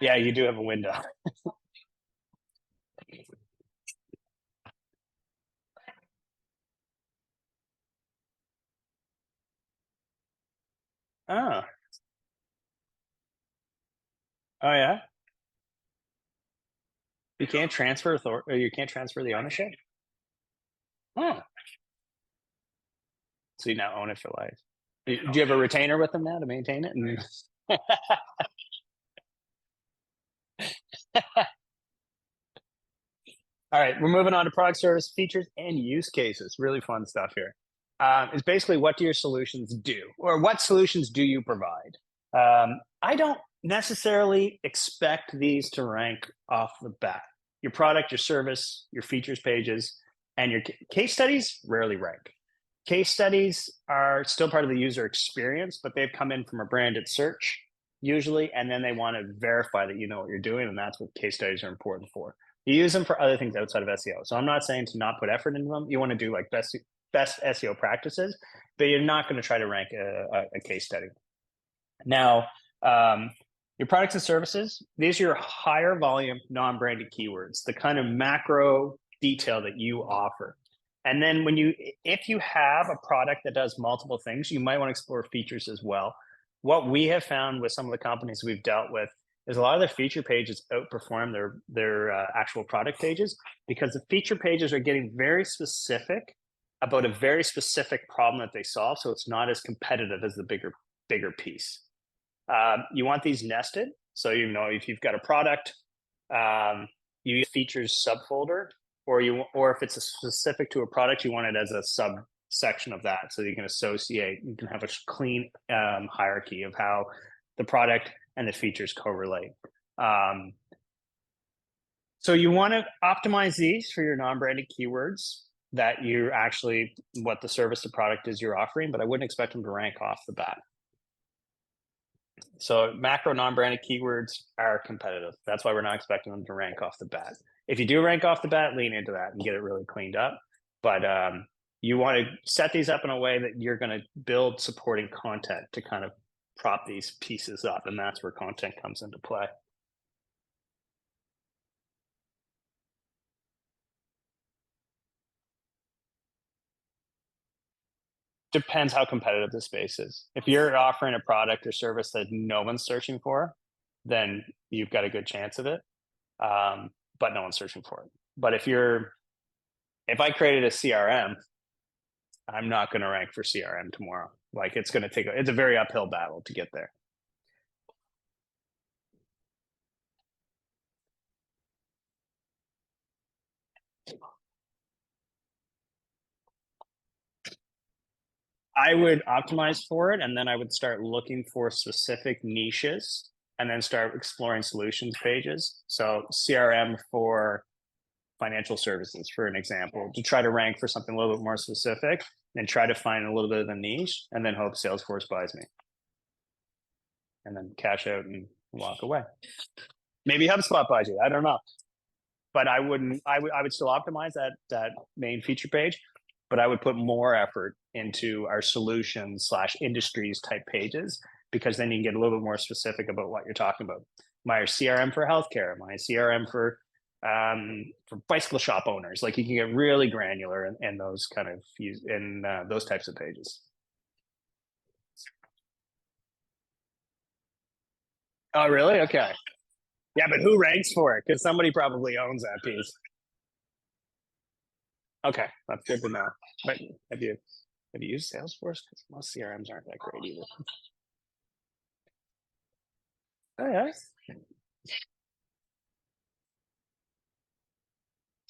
A: yeah, you do have a window. Oh, oh yeah. You can't transfer or you can't transfer the ownership. Oh, so you now own it for life. Do you have a retainer with them now to maintain it? And All right, we're moving on to product, service, features, and use cases. Really fun stuff here. It's basically what do your solutions do, or what solutions do you provide? I don't necessarily expect these to rank off the bat. Your product, your service, your features pages, and your case studies rarely rank. Case studies are still part of the user experience, but they've come in from a branded search usually, and then they want to verify that you know what you're doing, and that's what case studies are important for. You use them for other things outside of SEO. So I'm not saying to not put effort into them. You want to do like best SEO practices, but you're not going to try to rank a case study. Now, your products and services, these are your higher volume, non-branded keywords, the kind of macro detail that you offer. And then if you have a product that does multiple things, you might want to explore features as well. What we have found with some of the companies we've dealt with is a lot of their feature pages outperform their actual product pages, because the feature pages are getting very specific about a very specific problem that they solve. So it's not as competitive as the bigger piece. You want these nested. So, if you've got a product, you use features subfolder, or if it's specific to a product, you want it as a subsection of that. So you can have a clean hierarchy of how the product and the features correlate. So you want to optimize these for your non-branded keywords that you're actually what the service or product is you're offering, but I wouldn't expect them to rank off the bat. So macro non-branded keywords are competitive. That's why we're not expecting them to rank off the bat. If you do rank off the bat, lean into that and get it really cleaned up. But you want to set these up in a way that you're going to build supporting content to kind of prop these pieces up. And that's where content comes into play. Depends how competitive the space is. If you're offering a product or service that no one's searching for, then you've got a good chance of it. But no one's searching for it. But if I created a CRM, I'm not going to rank for CRM tomorrow. Like it's a very uphill battle to get there. I would optimize for it, and then I would start looking for specific niches and then start exploring solutions pages. So CRM for financial services, for an example, to try to rank for something a little bit more specific and try to find a little bit of a niche and then hope Salesforce buys me. And then cash out and walk away. Maybe HubSpot buys you. I don't know. But I would still optimize that main feature page, but I would put more effort into our solutions/industries type pages, because then you can get a little bit more specific about what you're talking about. My CRM for healthcare, my CRM for bicycle shop owners. Like you can get really granular in those kind of those types of pages. Oh, really? Okay. Yeah, but who ranks for it? Because somebody probably owns that piece. Okay, that's good to know. But have you used Salesforce? Because most CRMs aren't that great either. Oh yeah.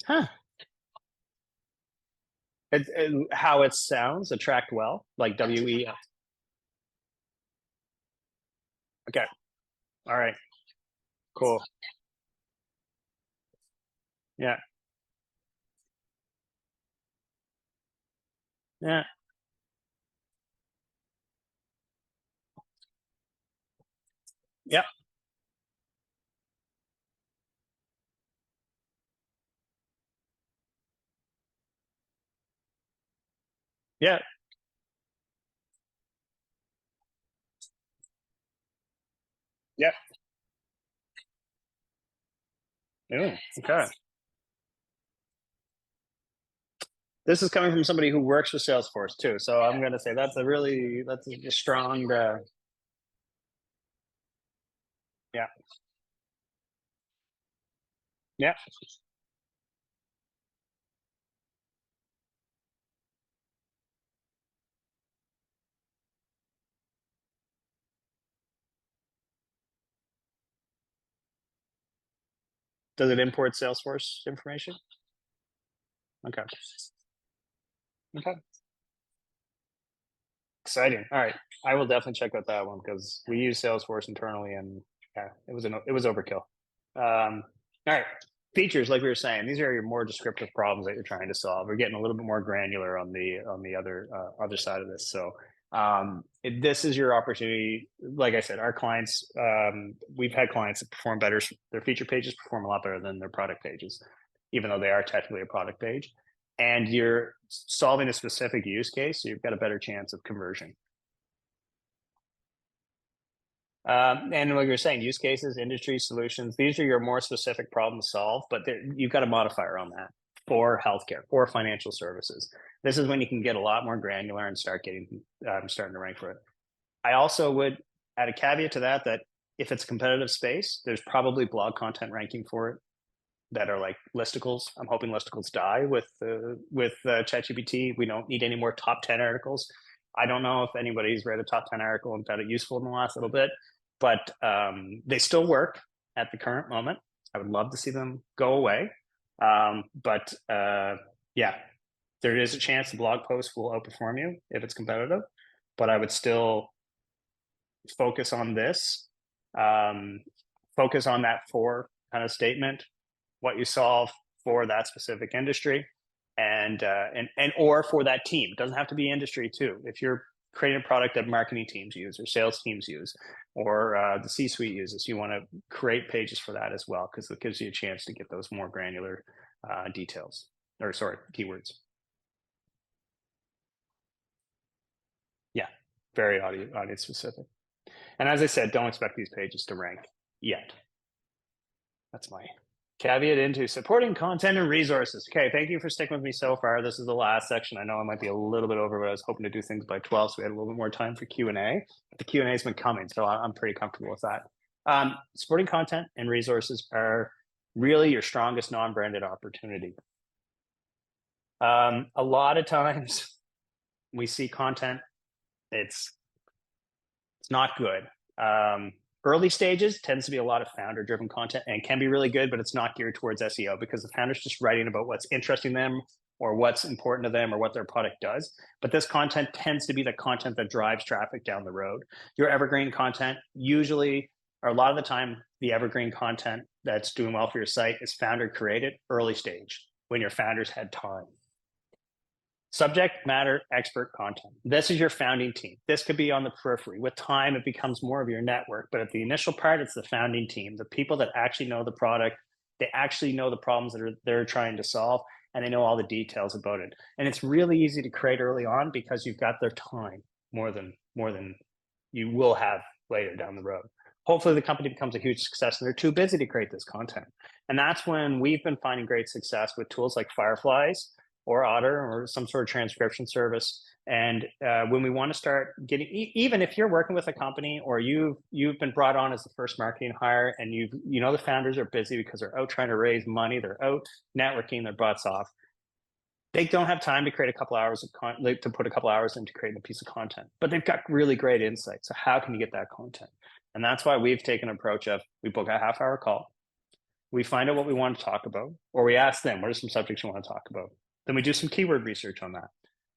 A: Huh. How it sounds, attract well, like WE. Okay. All right. Cool. Yeah. Yeah. Yep. Yeah. Yeah. Ooh, okay. This is coming from somebody who works with Salesforce too, so I'm going to say that's a strong. Yeah. Yeah. Does it import Salesforce information? Okay. Okay. Exciting. All right. I will definitely check out that one because we use Salesforce internally, and yeah, it was overkill. All right. Features, like we were saying, these are your more descriptive problems that you're trying to solve. We're getting a little bit more granular on the other side of this. So this is your opportunity. Like I said, our clients, we've had clients that perform better. Their feature pages perform a lot better than their product pages, even though they are technically a product page. And you're solving a specific use case, so you've got a better chance of conversion. And like you're saying, use cases, industry solutions, these are your more specific problem to solve, but you've got a modifier on that for healthcare, for financial services. This is when you can get a lot more granular and start starting to rank for it. I also would add a caveat to that if it's a competitive space, there's probably blog content ranking for it that are like listicles. I'm hoping listicles die with ChatGPT. We don't need any more top 10 articles. I don't know if anybody's read a top 10 article and found it useful in the last little bit, but they still work at the current moment. I would love to see them go away. But yeah, there is a chance the blog post will outperform you if it's competitive, but I would still focus on this, focus on that for kind of statement, what you solve for that specific industry, and or for that team. It doesn't have to be industry too. If you're creating a product that marketing teams use or sales teams use or the C-suite uses, you want to create pages for that as well, because it gives you a chance to get those more granular details, or sorry, keywords. Yeah, very audience specific. And as I said, don't expect these pages to rank yet. That's my caveat into supporting content and resources. Okay, thank you for sticking with me so far. This is the last section. I know I might be a little bit over, but I was hoping to do things by 12, so we had a little bit more time for Q&A. The Q&A has been coming, so I'm pretty comfortable with that. Supporting content and resources are really your strongest non-branded opportunity. A lot of times we see content, it's not good. Early stages tends to be a lot of founder-driven content and can be really good, but it's not geared towards SEO because the founder's just writing about what's interesting them or what's important to them or what their product does. But this content tends to be the content that drives traffic down the road. Your evergreen content, usually, or a lot of the time, the evergreen content that's doing well for your site is founder-created early stage when your founders had time. Subject matter expert content. This is your founding team. This could be on the periphery. With time, it becomes more of your network. But at the initial part, it's the founding team, the people that actually know the product. They actually know the problems that they're trying to solve, and they know all the details about it. And it's really easy to create early on because you've got their time more than you will have later down the road. Hopefully the company becomes a huge success and they're too busy to create this content. And that's when we've been finding great success with tools like Fireflies or Otter or some sort of transcription service. And when we want to start getting, even if you're working with a company or you've been brought on as the first marketing hire and you know the founders are busy because they're out trying to raise money, they're out networking their butts off. They don't have time to create a couple hours to put a couple hours into creating a piece of content, but they've got really great insights. So how can you get that content? And that's why we've taken an approach of we book a half-hour call, we find out what we want to talk about, or we ask them, what are some subjects you want to talk about? Then we do some keyword research on that.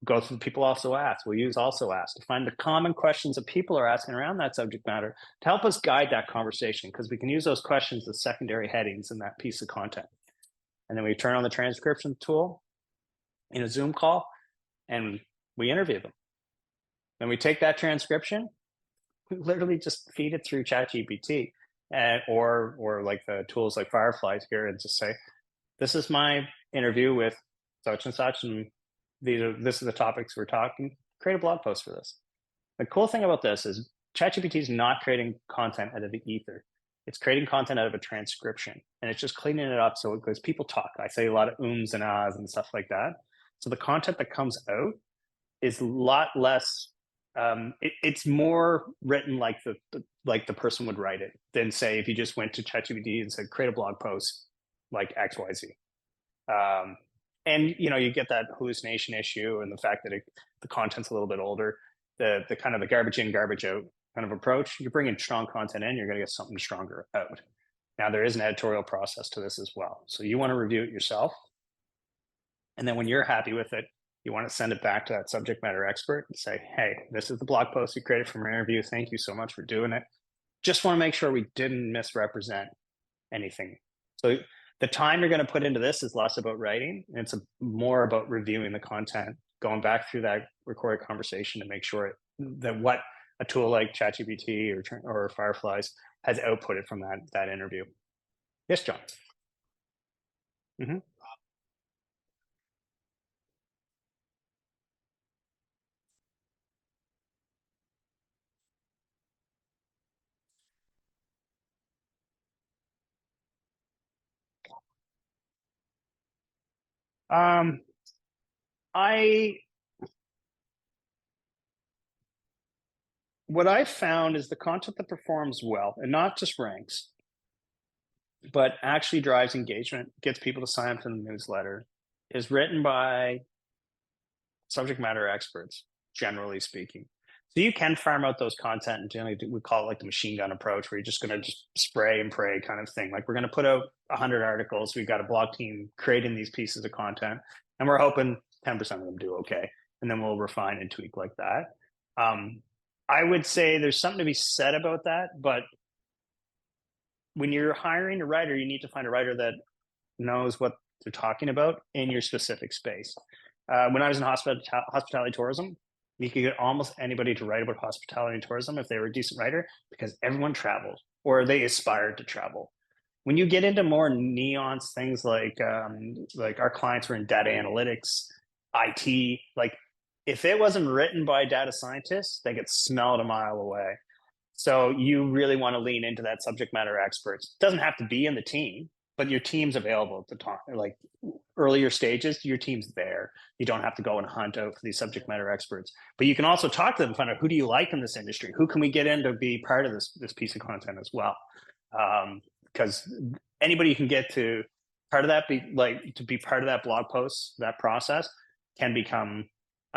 A: Go through people also ask. We'll use also ask to find the common questions that people are asking around that subject matter to help us guide that conversation, because we can use those questions as secondary headings in that piece of content. And then we turn on the transcription tool in a Zoom call and we interview them. Then we take that transcription, we literally just feed it through ChatGPT or like the tools like Fireflies here and just say, this is my interview with such and such, and this is the topics we're talking. Create a blog post for this. The cool thing about this is ChatGPT is not creating content out of the ether. It's creating content out of a transcription, and it's just cleaning it up so because people talk. I say a lot of ums and ahs and stuff like that. So the content that comes out is a lot less. It's more written like the person would write it than say if you just went to ChatGPT and said create a blog post like X Y Z. And you get that hallucination issue and the fact that the content's a little bit older, the kind of the garbage in, garbage out kind of approach. You're bringing strong content in, you're going to get something stronger out. Now, there is an editorial process to this as well. So you want to review it yourself. And then when you're happy with it, you want to send it back to that subject matter expert and say, hey, this is the blog post you created from our interview. Thank you so much for doing it. Just want to make sure we didn't misrepresent anything. So the time you're going to put into this is less about writing, and it's more about reviewing the content, going back through that recorded conversation to make sure that what a tool like ChatGPT or Fireflies has outputted from that interview. Yes, John. Mm-hmm. Um, I what I found is the content that performs well, and not just ranks, but actually drives engagement, gets people to sign up to the newsletter, is written by subject matter experts, generally speaking. So you can farm out those content, and generally we call it like the machine gun approach, where you're just going to just spray and pray kind of thing. Like, we're going to put out 100 articles. We've got a blog team creating these pieces of content, and we're hoping 10% of them do okay. And then we'll refine and tweak like that. I would say there's something to be said about that, but when you're hiring a writer, you need to find a writer that knows what they're talking about in your specific space. When I was in hospitality tourism, you could get almost anybody to write about hospitality and tourism if they were a decent writer, because everyone travels or they aspired to travel. When you get into more nuanced things like our clients were in data analytics, IT, like, if it wasn't written by data scientists, they get smelled a mile away. So you really want to lean into that subject matter experts. It doesn't have to be in the team, but your team's available at the time. Like, earlier stages, your team's there. You don't have to go and hunt out for these subject matter experts. But you can also talk to them and find out, who do you like in this industry? Who can we get in to be part of this piece of content as well? Because anybody you can get to part of that, to be part of that blog post, that process, can become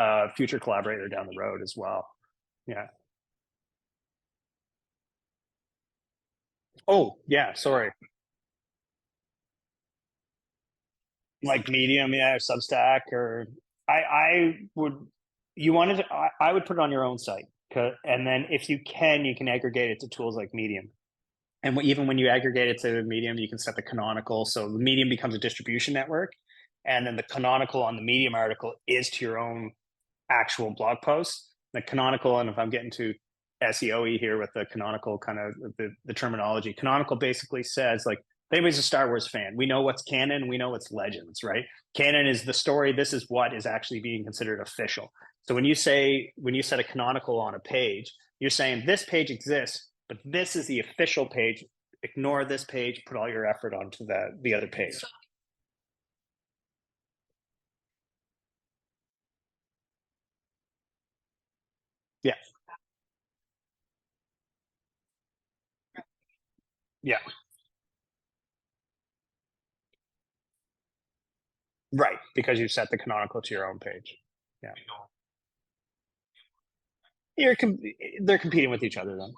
A: a future collaborator down the road as well. Yeah. Oh, yeah. Sorry. Like Medium, yeah, or Substack, or I would you wanted to, I would put it on your own site, and then if you can aggregate it to tools like Medium. And even when you aggregate it to Medium, you can set the canonical, so the Medium becomes a distribution network, and then the canonical on the Medium article is to your own actual blog post. The canonical, and if I'm getting to SEO here with the canonical kind of the terminology, canonical basically says, like, if anybody's a Star Wars fan, we know what's canon, we know what's legends, right? Canon is the story. This is what is actually being considered official. So when you set a canonical on a page, you're saying this page exists, but this is the official page. Ignore this page, put all your effort onto the other page. Yeah. Yeah. Right. Because you set the canonical to your own page. Yeah. You're they're competing with each other then.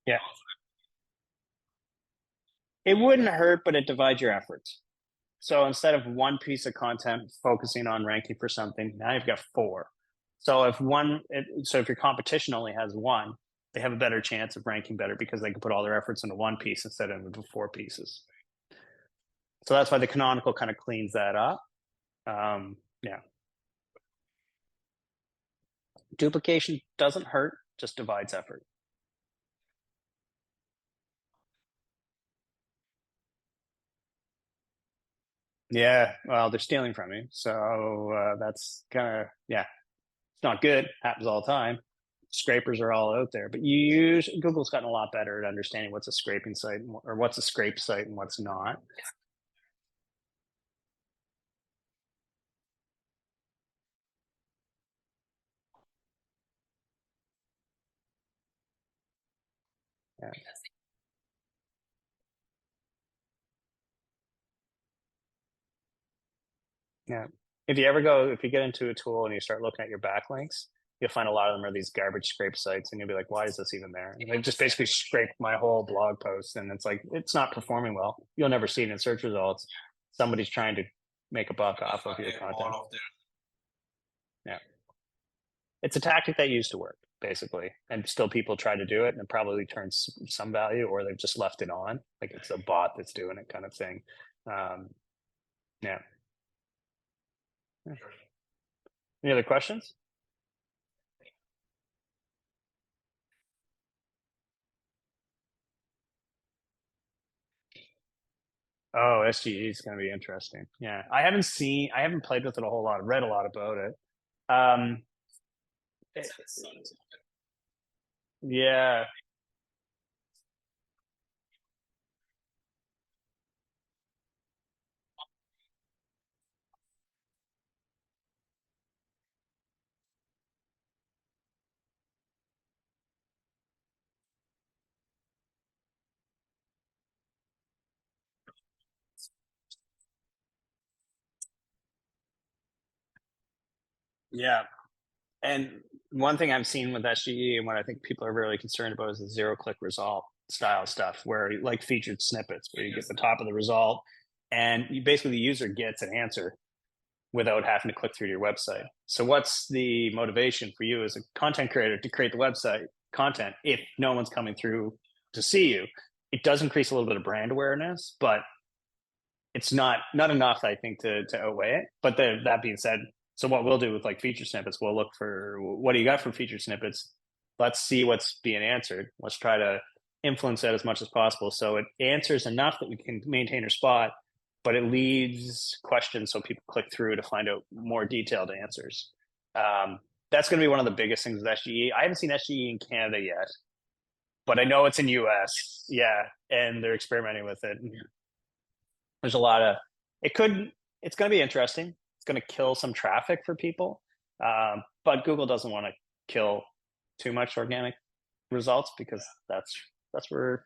A: Yeah. It wouldn't hurt, but it divides your efforts. So instead of one piece of content focusing on ranking for something, now you've got four. So if your competition only has one, they have a better chance of ranking better because they can put all their efforts into one piece instead of into four pieces. So that's why the canonical kind of cleans that up. Yeah. Duplication doesn't hurt, just divides effort. Yeah. Well, they're stealing from you. So that's kind of, yeah, it's not good. Happens all the time. Scrapers are all out there, but Google's gotten a lot better at understanding what's a scraping site or what's a scrape site and what's not. Yeah. Yeah. if you get into a tool and you start looking at your backlinks, you'll find a lot of them are these garbage scrape sites, and you'll be like, why is this even there? And they've just basically scraped my whole blog post, and it's like, it's not performing well. You'll never see it in search results. Somebody's trying to make a buck off of your content. Yeah. It's a tactic that used to work, basically, and still people try to do it, and it probably turns some value, or they've just left it on, like it's a bot that's doing it, kind of thing. Yeah. Any other questions? Oh, SGE is going to be interesting. Yeah, I haven't played with it a whole lot. I've read a lot about it. Um, it- yeah, yeah. And one thing I've seen with SGE and what I think people are really concerned about is the zero-click result style stuff, where like featured snippets, where you get the top of the result, and you basically the user gets an answer without having to click through to your website. So what's the motivation for you as a content creator to create the website content if no one's coming through to see you? It does increase a little bit of brand awareness, but it's not enough, I think, to outweigh it. But that being said, so what we'll do with like feature snippets, we'll look for what do you got for feature snippets? Let's see what's being answered. Let's try to influence that as much as possible, so it answers enough that we can maintain our spot, but it leaves questions so people click through to find out more detailed answers. That's going to be one of the biggest things with SGE. I haven't seen SGE in Canada yet, but I know it's in US. Yeah, and they're experimenting with it. There's a lot of it's going to be interesting. It's going to kill some traffic for people, but Google doesn't want to kill too much organic results, because that's where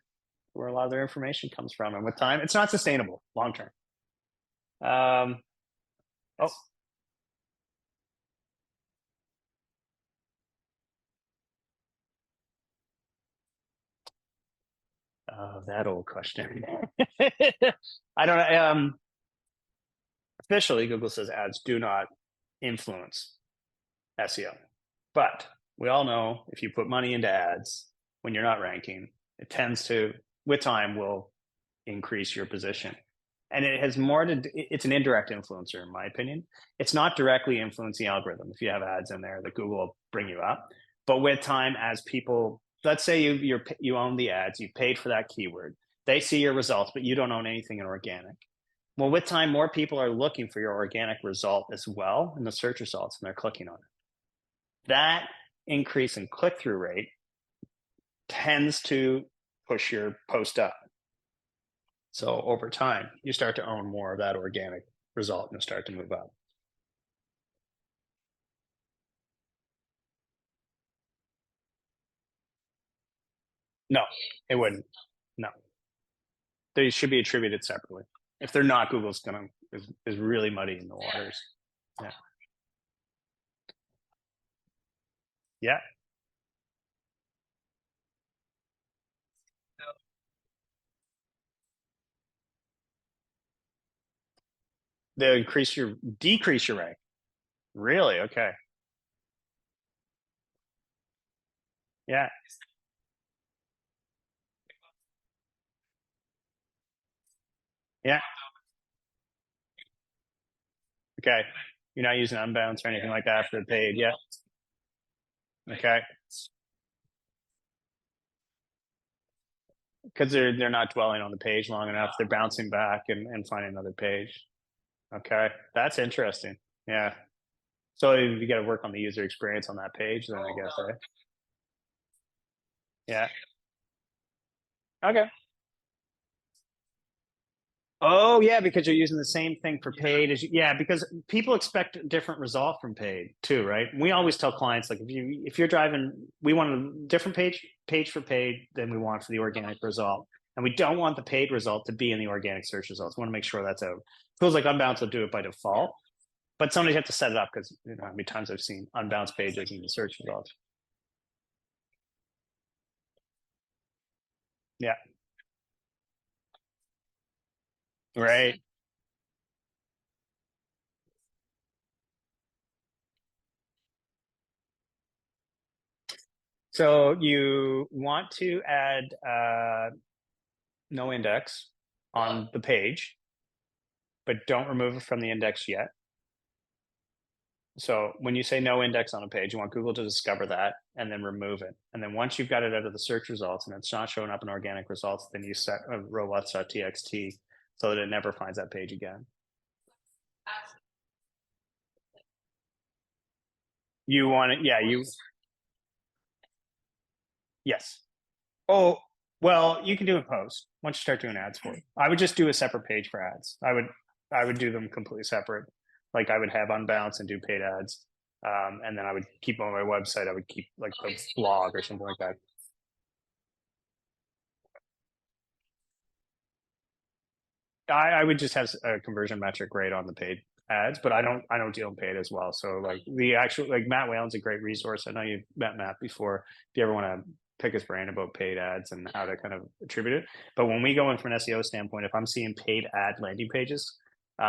A: a lot of their information comes from, and with time, it's not sustainable long term. Oh, oh, that old question. I don't know. Officially, Google says ads do not influence SEO. But we all know if you put money into ads when you're not ranking, it tends to, with time, will increase your position. And it has more to, it's an indirect influencer, in my opinion. It's not directly influencing the algorithm if you have ads in there that Google will bring you up. But with time, as people, let's say you own the ads, you paid for that keyword, they see your results, but you don't own anything in organic. Well, with time, more people are looking for your organic result as well in the search results, and they're clicking on it. That increase in click-through rate tends to push your post up. So over time, you start to own more of that organic result and start to move up. No, it wouldn't. No, they should be attributed separately. If they're not, Google's gonna is really muddying the waters. Yeah. Yeah. They decrease your rank. Really? Okay. Yeah. Yeah. Okay. You're not using unbounce or anything like that for the paid. Yeah. Okay. Because they're not dwelling on the page long enough. They're bouncing back and finding another page. Okay. That's interesting. Yeah. So you got to work on the user experience on that page, then I guess. Yeah. Okay. Oh yeah, because you're using the same thing for paid as yeah, because people expect a different result from paid too, right? We always tell clients like if you're driving, we want a different page for paid than we want for the organic result. And we don't want the paid result to be in the organic search results. We want to make sure that's out. Tools like Unbounce will do it by default, but sometimes you have to set it up because you know how many times I've seen unbounced pages in the search results. Yeah. Right. So you want to add no index on the page, but don't remove it from the index yet. So when you say no index on a page, you want Google to discover that and then remove it. And then once you've got it out of the search results and it's not showing up in organic results, then you set a robots.txt so that it never finds that page again. You want it, yeah, yes. Oh, well, you can do it post once you start doing ads for it. I would just do a separate page for ads. I would do them completely separate. Like I would have unbounce and do paid ads. And then I would keep on my website, I would keep like the blog or something like that. I would just have a conversion metric rate on the paid ads, but I don't deal in paid as well. So like the actual like Matt Whalen's a great resource. I know you've met Matt before. If you ever want to pick his brain about paid ads and how to kind of attribute it. But when we go in from an SEO standpoint, if I'm seeing paid ad landing pages,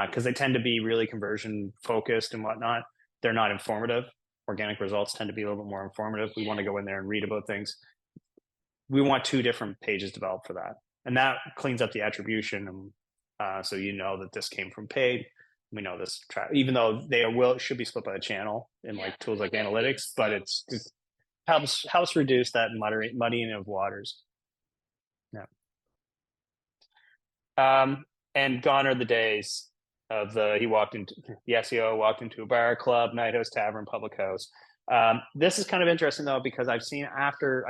A: because they tend to be really conversion focused and whatnot, they're not informative. Organic results tend to be a little bit more informative. We want to go in there and read about things. We want two different pages developed for that, and that cleans up the attribution. And so you know that this came from paid. We know this, even though they should be split by the channel in like tools like analytics, but it's just helps reduce that muddying of waters. Yeah. And gone are the days of the SEO walked into a bar, club, night house, tavern, public house. This is kind of interesting though, because I've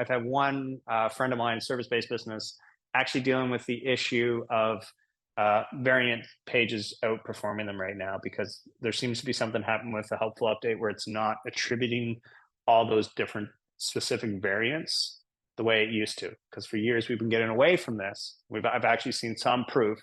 A: had one friend of mine, service-based business, actually dealing with the issue of variant pages outperforming them right now, because there seems to be something happening with the helpful update where it's not attributing all those different specific variants the way it used to. Because for years we've been getting away from this. I've actually seen some proof,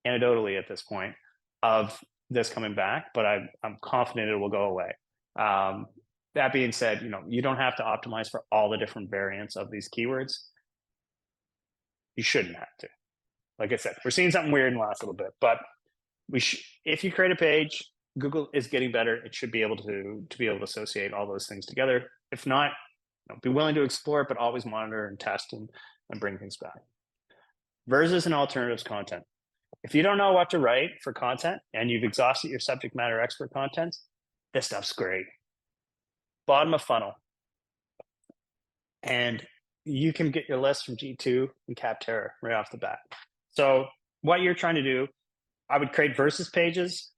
A: anecdotally at this point, of this coming back, but I'm confident it will go away. That being said, you don't have to optimize for all the different variants of these keywords. You shouldn't have to. Like I said, we're seeing something weird in the last little bit, but if you create a page, Google is getting better. It should be able to associate all those things together. If not, be willing to explore it, but always monitor and test and bring things back. Versus and alternatives content. If you don't know what to write for content and you've exhausted your subject matter expert content, this stuff's great. Bottom of funnel. And you can get your list from G2 and Capterra right off the bat. So what you're trying to do, I would create versus pages.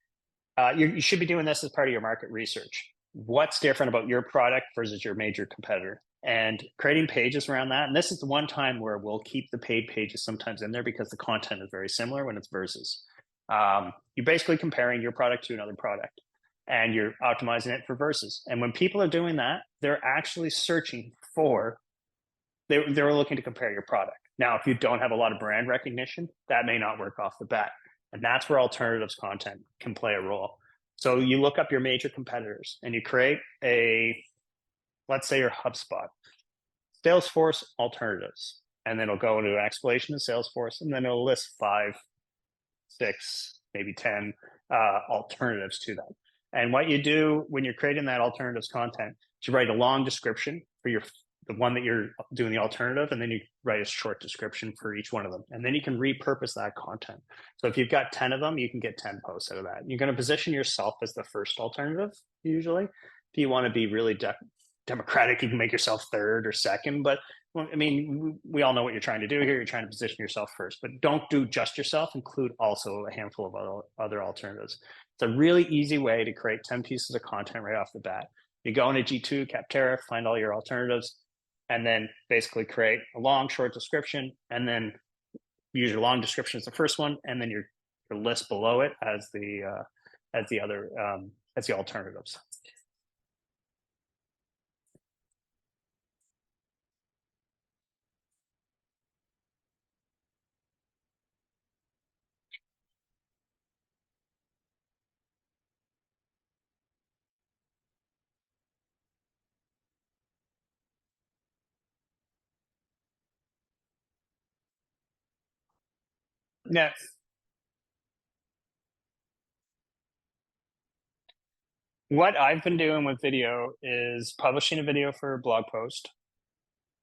A: You should be doing this as part of your market research. What's different about your product versus your major competitor? And creating pages around that. And this is the one time where we'll keep the paid pages sometimes in there because the content is very similar when it's versus. You're basically comparing your product to another product and you're optimizing it for versus. And when people are doing that, they're actually searching for, they're looking to compare your product. Now, if you don't have a lot of brand recognition, that may not work off the bat. And that's where alternatives content can play a role. So you look up your major competitors and you create let's say your HubSpot, Salesforce alternatives, and then it'll go into an explanation of Salesforce, and then it'll list 5, 6, maybe 10 alternatives to that. And what you do when you're creating that alternatives content is you write a long description for the one that you're doing the alternative, and then you write a short description for each one of them. And then you can repurpose that content. So if you've got 10 of them, you can get 10 posts out of that. You're going to position yourself as the first alternative, usually. If you want to be really democratic, you can make yourself third or second. But I mean, we all know what you're trying to do here. You're trying to position yourself first, but don't do just yourself. Include also a handful of other alternatives. It's a really easy way to create 10 pieces of content right off the bat. You go into G2, Capterra, find all your alternatives, and then basically create a long, short description, and then use your long description as the first one, and then your list below it as the alternatives. Yeah. What I've been doing with video is publishing a video for a blog post,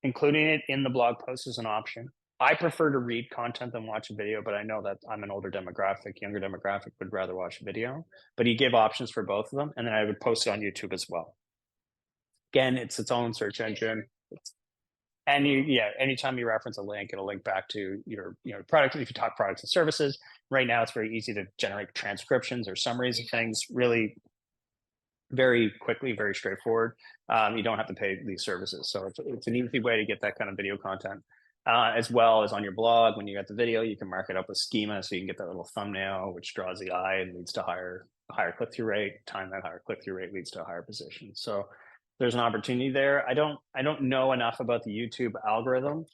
A: including it in the blog post as an option. I prefer to read content than watch a video, but I know that I'm an older demographic, younger demographic would rather watch a video. But you give options for both of them, and then I would post it on YouTube as well. Again, it's its own search engine. And yeah, anytime you reference a link, it'll link back to your product. If you talk products and services, right now it's very easy to generate transcriptions or summaries of things really very quickly, very straightforward. You don't have to pay these services. So it's an easy way to get that kind of video content. As well as on your blog, when you got the video, you can mark it up with schema so you can get that little thumbnail, which draws the eye and leads to higher click-through rate. Time that higher click-through rate leads to a higher position. So there's an opportunity there. I don't know enough about the YouTube algorithm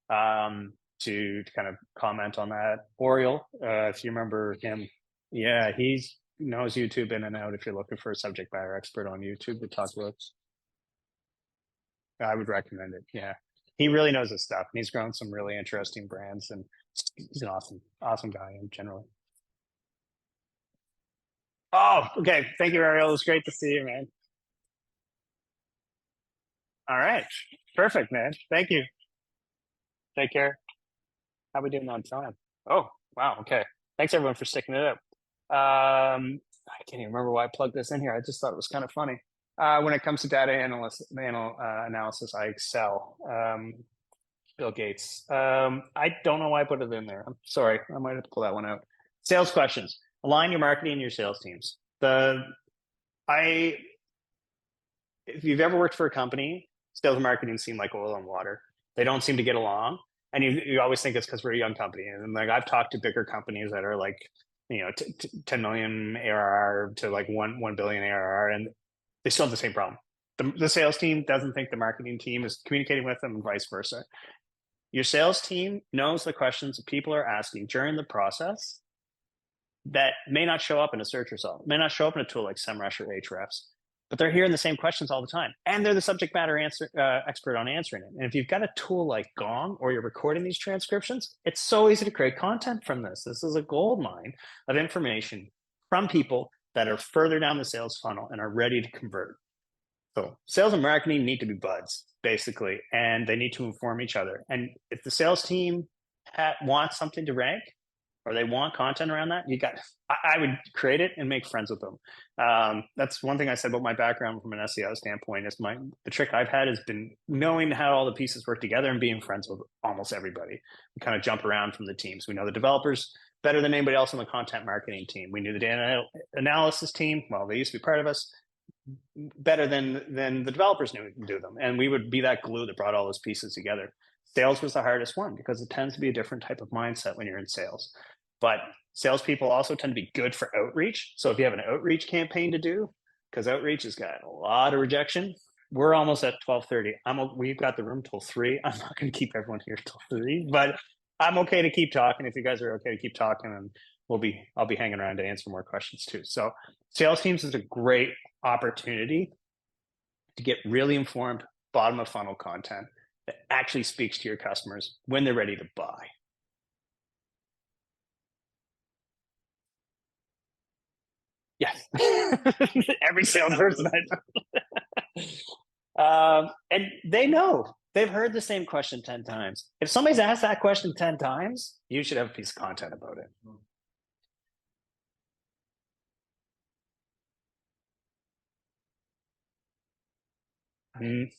A: to kind of comment on that. Oriel, if you remember him, yeah, he's knows YouTube in and out. If you're looking for a subject matter expert on YouTube to talk about, I would recommend it. Yeah, he really knows his stuff, and he's grown some really interesting brands, and he's an awesome guy in general. Oh, okay. Thank you, Ariel. It was great to see you, man. All right, perfect, man. Thank you. Take care. How we doing on time? Oh, wow. Okay. Thanks everyone for sticking it up. I can't even remember why I plugged this in here. I just thought it was kind of funny. When it comes to data analysis, I excel. Bill Gates. I don't know why I put it in there. I'm sorry. I might have to pull that one out. Sales questions. Align your marketing and your sales teams. I if you've ever worked for a company, sales and marketing seem like oil and water. They don't seem to get along. And you always think it's because we're a young company. And like I've talked to bigger companies that are like, 10 million ARR to like 1 billion ARR, and they still have the same problem. The sales team doesn't think the marketing team is communicating with them, and vice versa. Your sales team knows the questions that people are asking during the process that may not show up in a search result, may not show up in a tool like SEMrush or Ahrefs, but they're hearing the same questions all the time, and they're the subject matter expert on answering it. And if you've got a tool like Gong, or you're recording these transcriptions, it's so easy to create content from this. This is a gold mine of information from people that are further down the sales funnel and are ready to convert. So sales and marketing need to be buds, basically, and they need to inform each other. And if the sales team wants something to rank, or they want content around that, I would create it and make friends with them. That's one thing I said about my background from an SEO standpoint. Is the trick I've had has been knowing how all the pieces work together and being friends with almost everybody. We kind of jump around from the teams. We know the developers better than anybody else on the content marketing team. We knew the data analysis team. Well, they used to be part of us better than the developers knew we can do them. And we would be that glue that brought all those pieces together. Sales was the hardest one because it tends to be a different type of mindset when you're in sales. But salespeople also tend to be good for outreach. So if you have an outreach campaign to do, because outreach has got a lot of rejection, we're almost at 12:30. We've got the room till 3. I'm not going to keep everyone here till 3, but I'm okay to keep talking. If you guys are okay to keep talking, and I'll be hanging around to answer more questions too. So sales teams is a great opportunity to get really informed bottom of funnel content that actually speaks to your customers when they're ready to buy. Yes. Every salesperson I know. And they know. They've heard the same question 10 times. If somebody's asked that question 10 times, you should have a piece of content about it. Mm.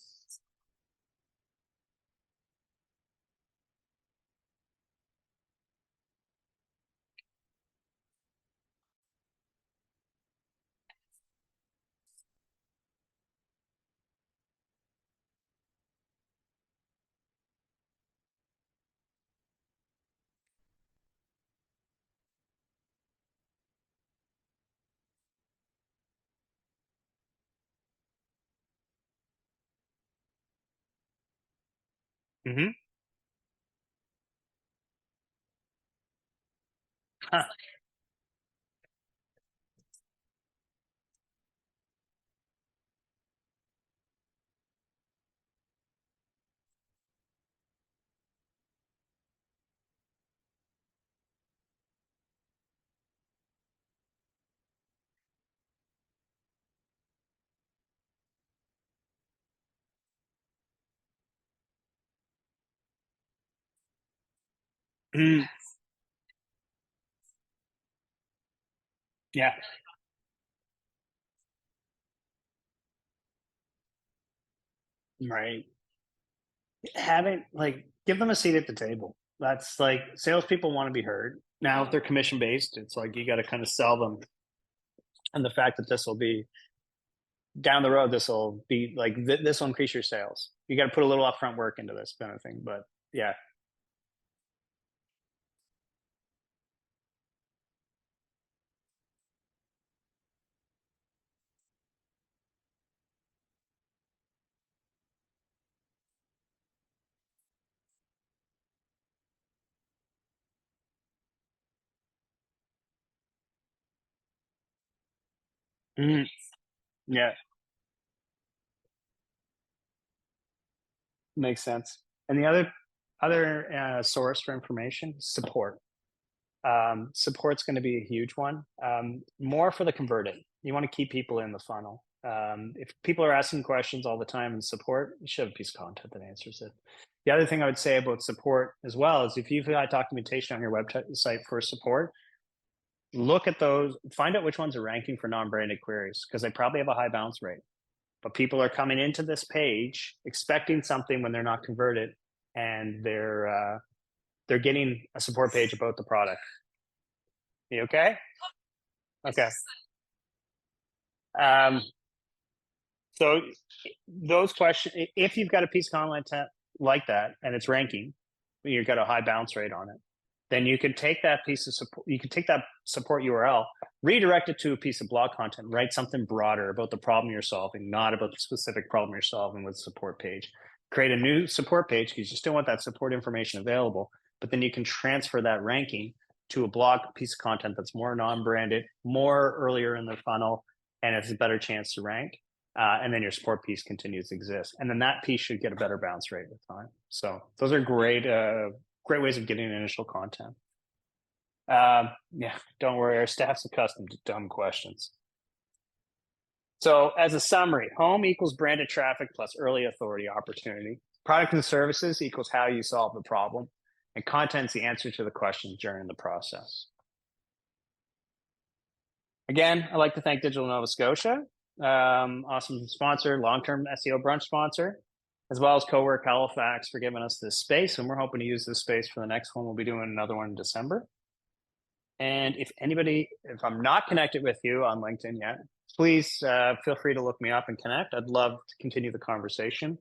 A: Mm-hmm. Huh. Mm, yeah, right. Having like give them a seat at the table. That's like salespeople want to be heard. Now, if they're commission based, it's like you got to kind of sell them, and the fact that this will be down the road, this will be like this will increase your sales. You got to put a little upfront work into this kind of thing. But yeah. Mhm. Yeah, makes sense. And the other source for information, support. Support's going to be a huge one. More for the converted. You want to keep people in the funnel. If people are asking questions all the time in support, you should have a piece of content that answers it. The other thing I would say about support as well is if you've got documentation on your website for support, look at those, find out which ones are ranking for non-branded queries because they probably have a high bounce rate. But people are coming into this page expecting something when they're not converted, and they're getting a support page about the product. You okay? Okay. Um, so those questions, if you've got a piece of content like that and it's ranking, you've got a high bounce rate on it, then you could take that piece of support, you could take that support URL, redirect it to a piece of blog content, write something broader about the problem you're solving, not about the specific problem you're solving with the support page. Create a new support page because you still want that support information available, but then you can transfer that ranking to a blog piece of content that's more non-branded, more earlier in the funnel, and it's a better chance to rank. And then your support piece continues to exist, and then that piece should get a better bounce rate with time. So those are great ways of getting initial content. Yeah, don't worry, our staff's accustomed to dumb questions. So as a summary, home equals branded traffic plus early authority opportunity. Product and services equals how you solve the problem, and content's the answer to the questions during the process. Again, I'd like to thank Digital Nova Scotia, awesome sponsor, long-term SEO Brunch sponsor, as well as Cowork Halifax for giving us this space. And we're hoping to use this space for the next one. We'll be doing another one in December. And if I'm not connected with you on LinkedIn yet, please feel free to look me up and connect. I'd love to continue the conversation.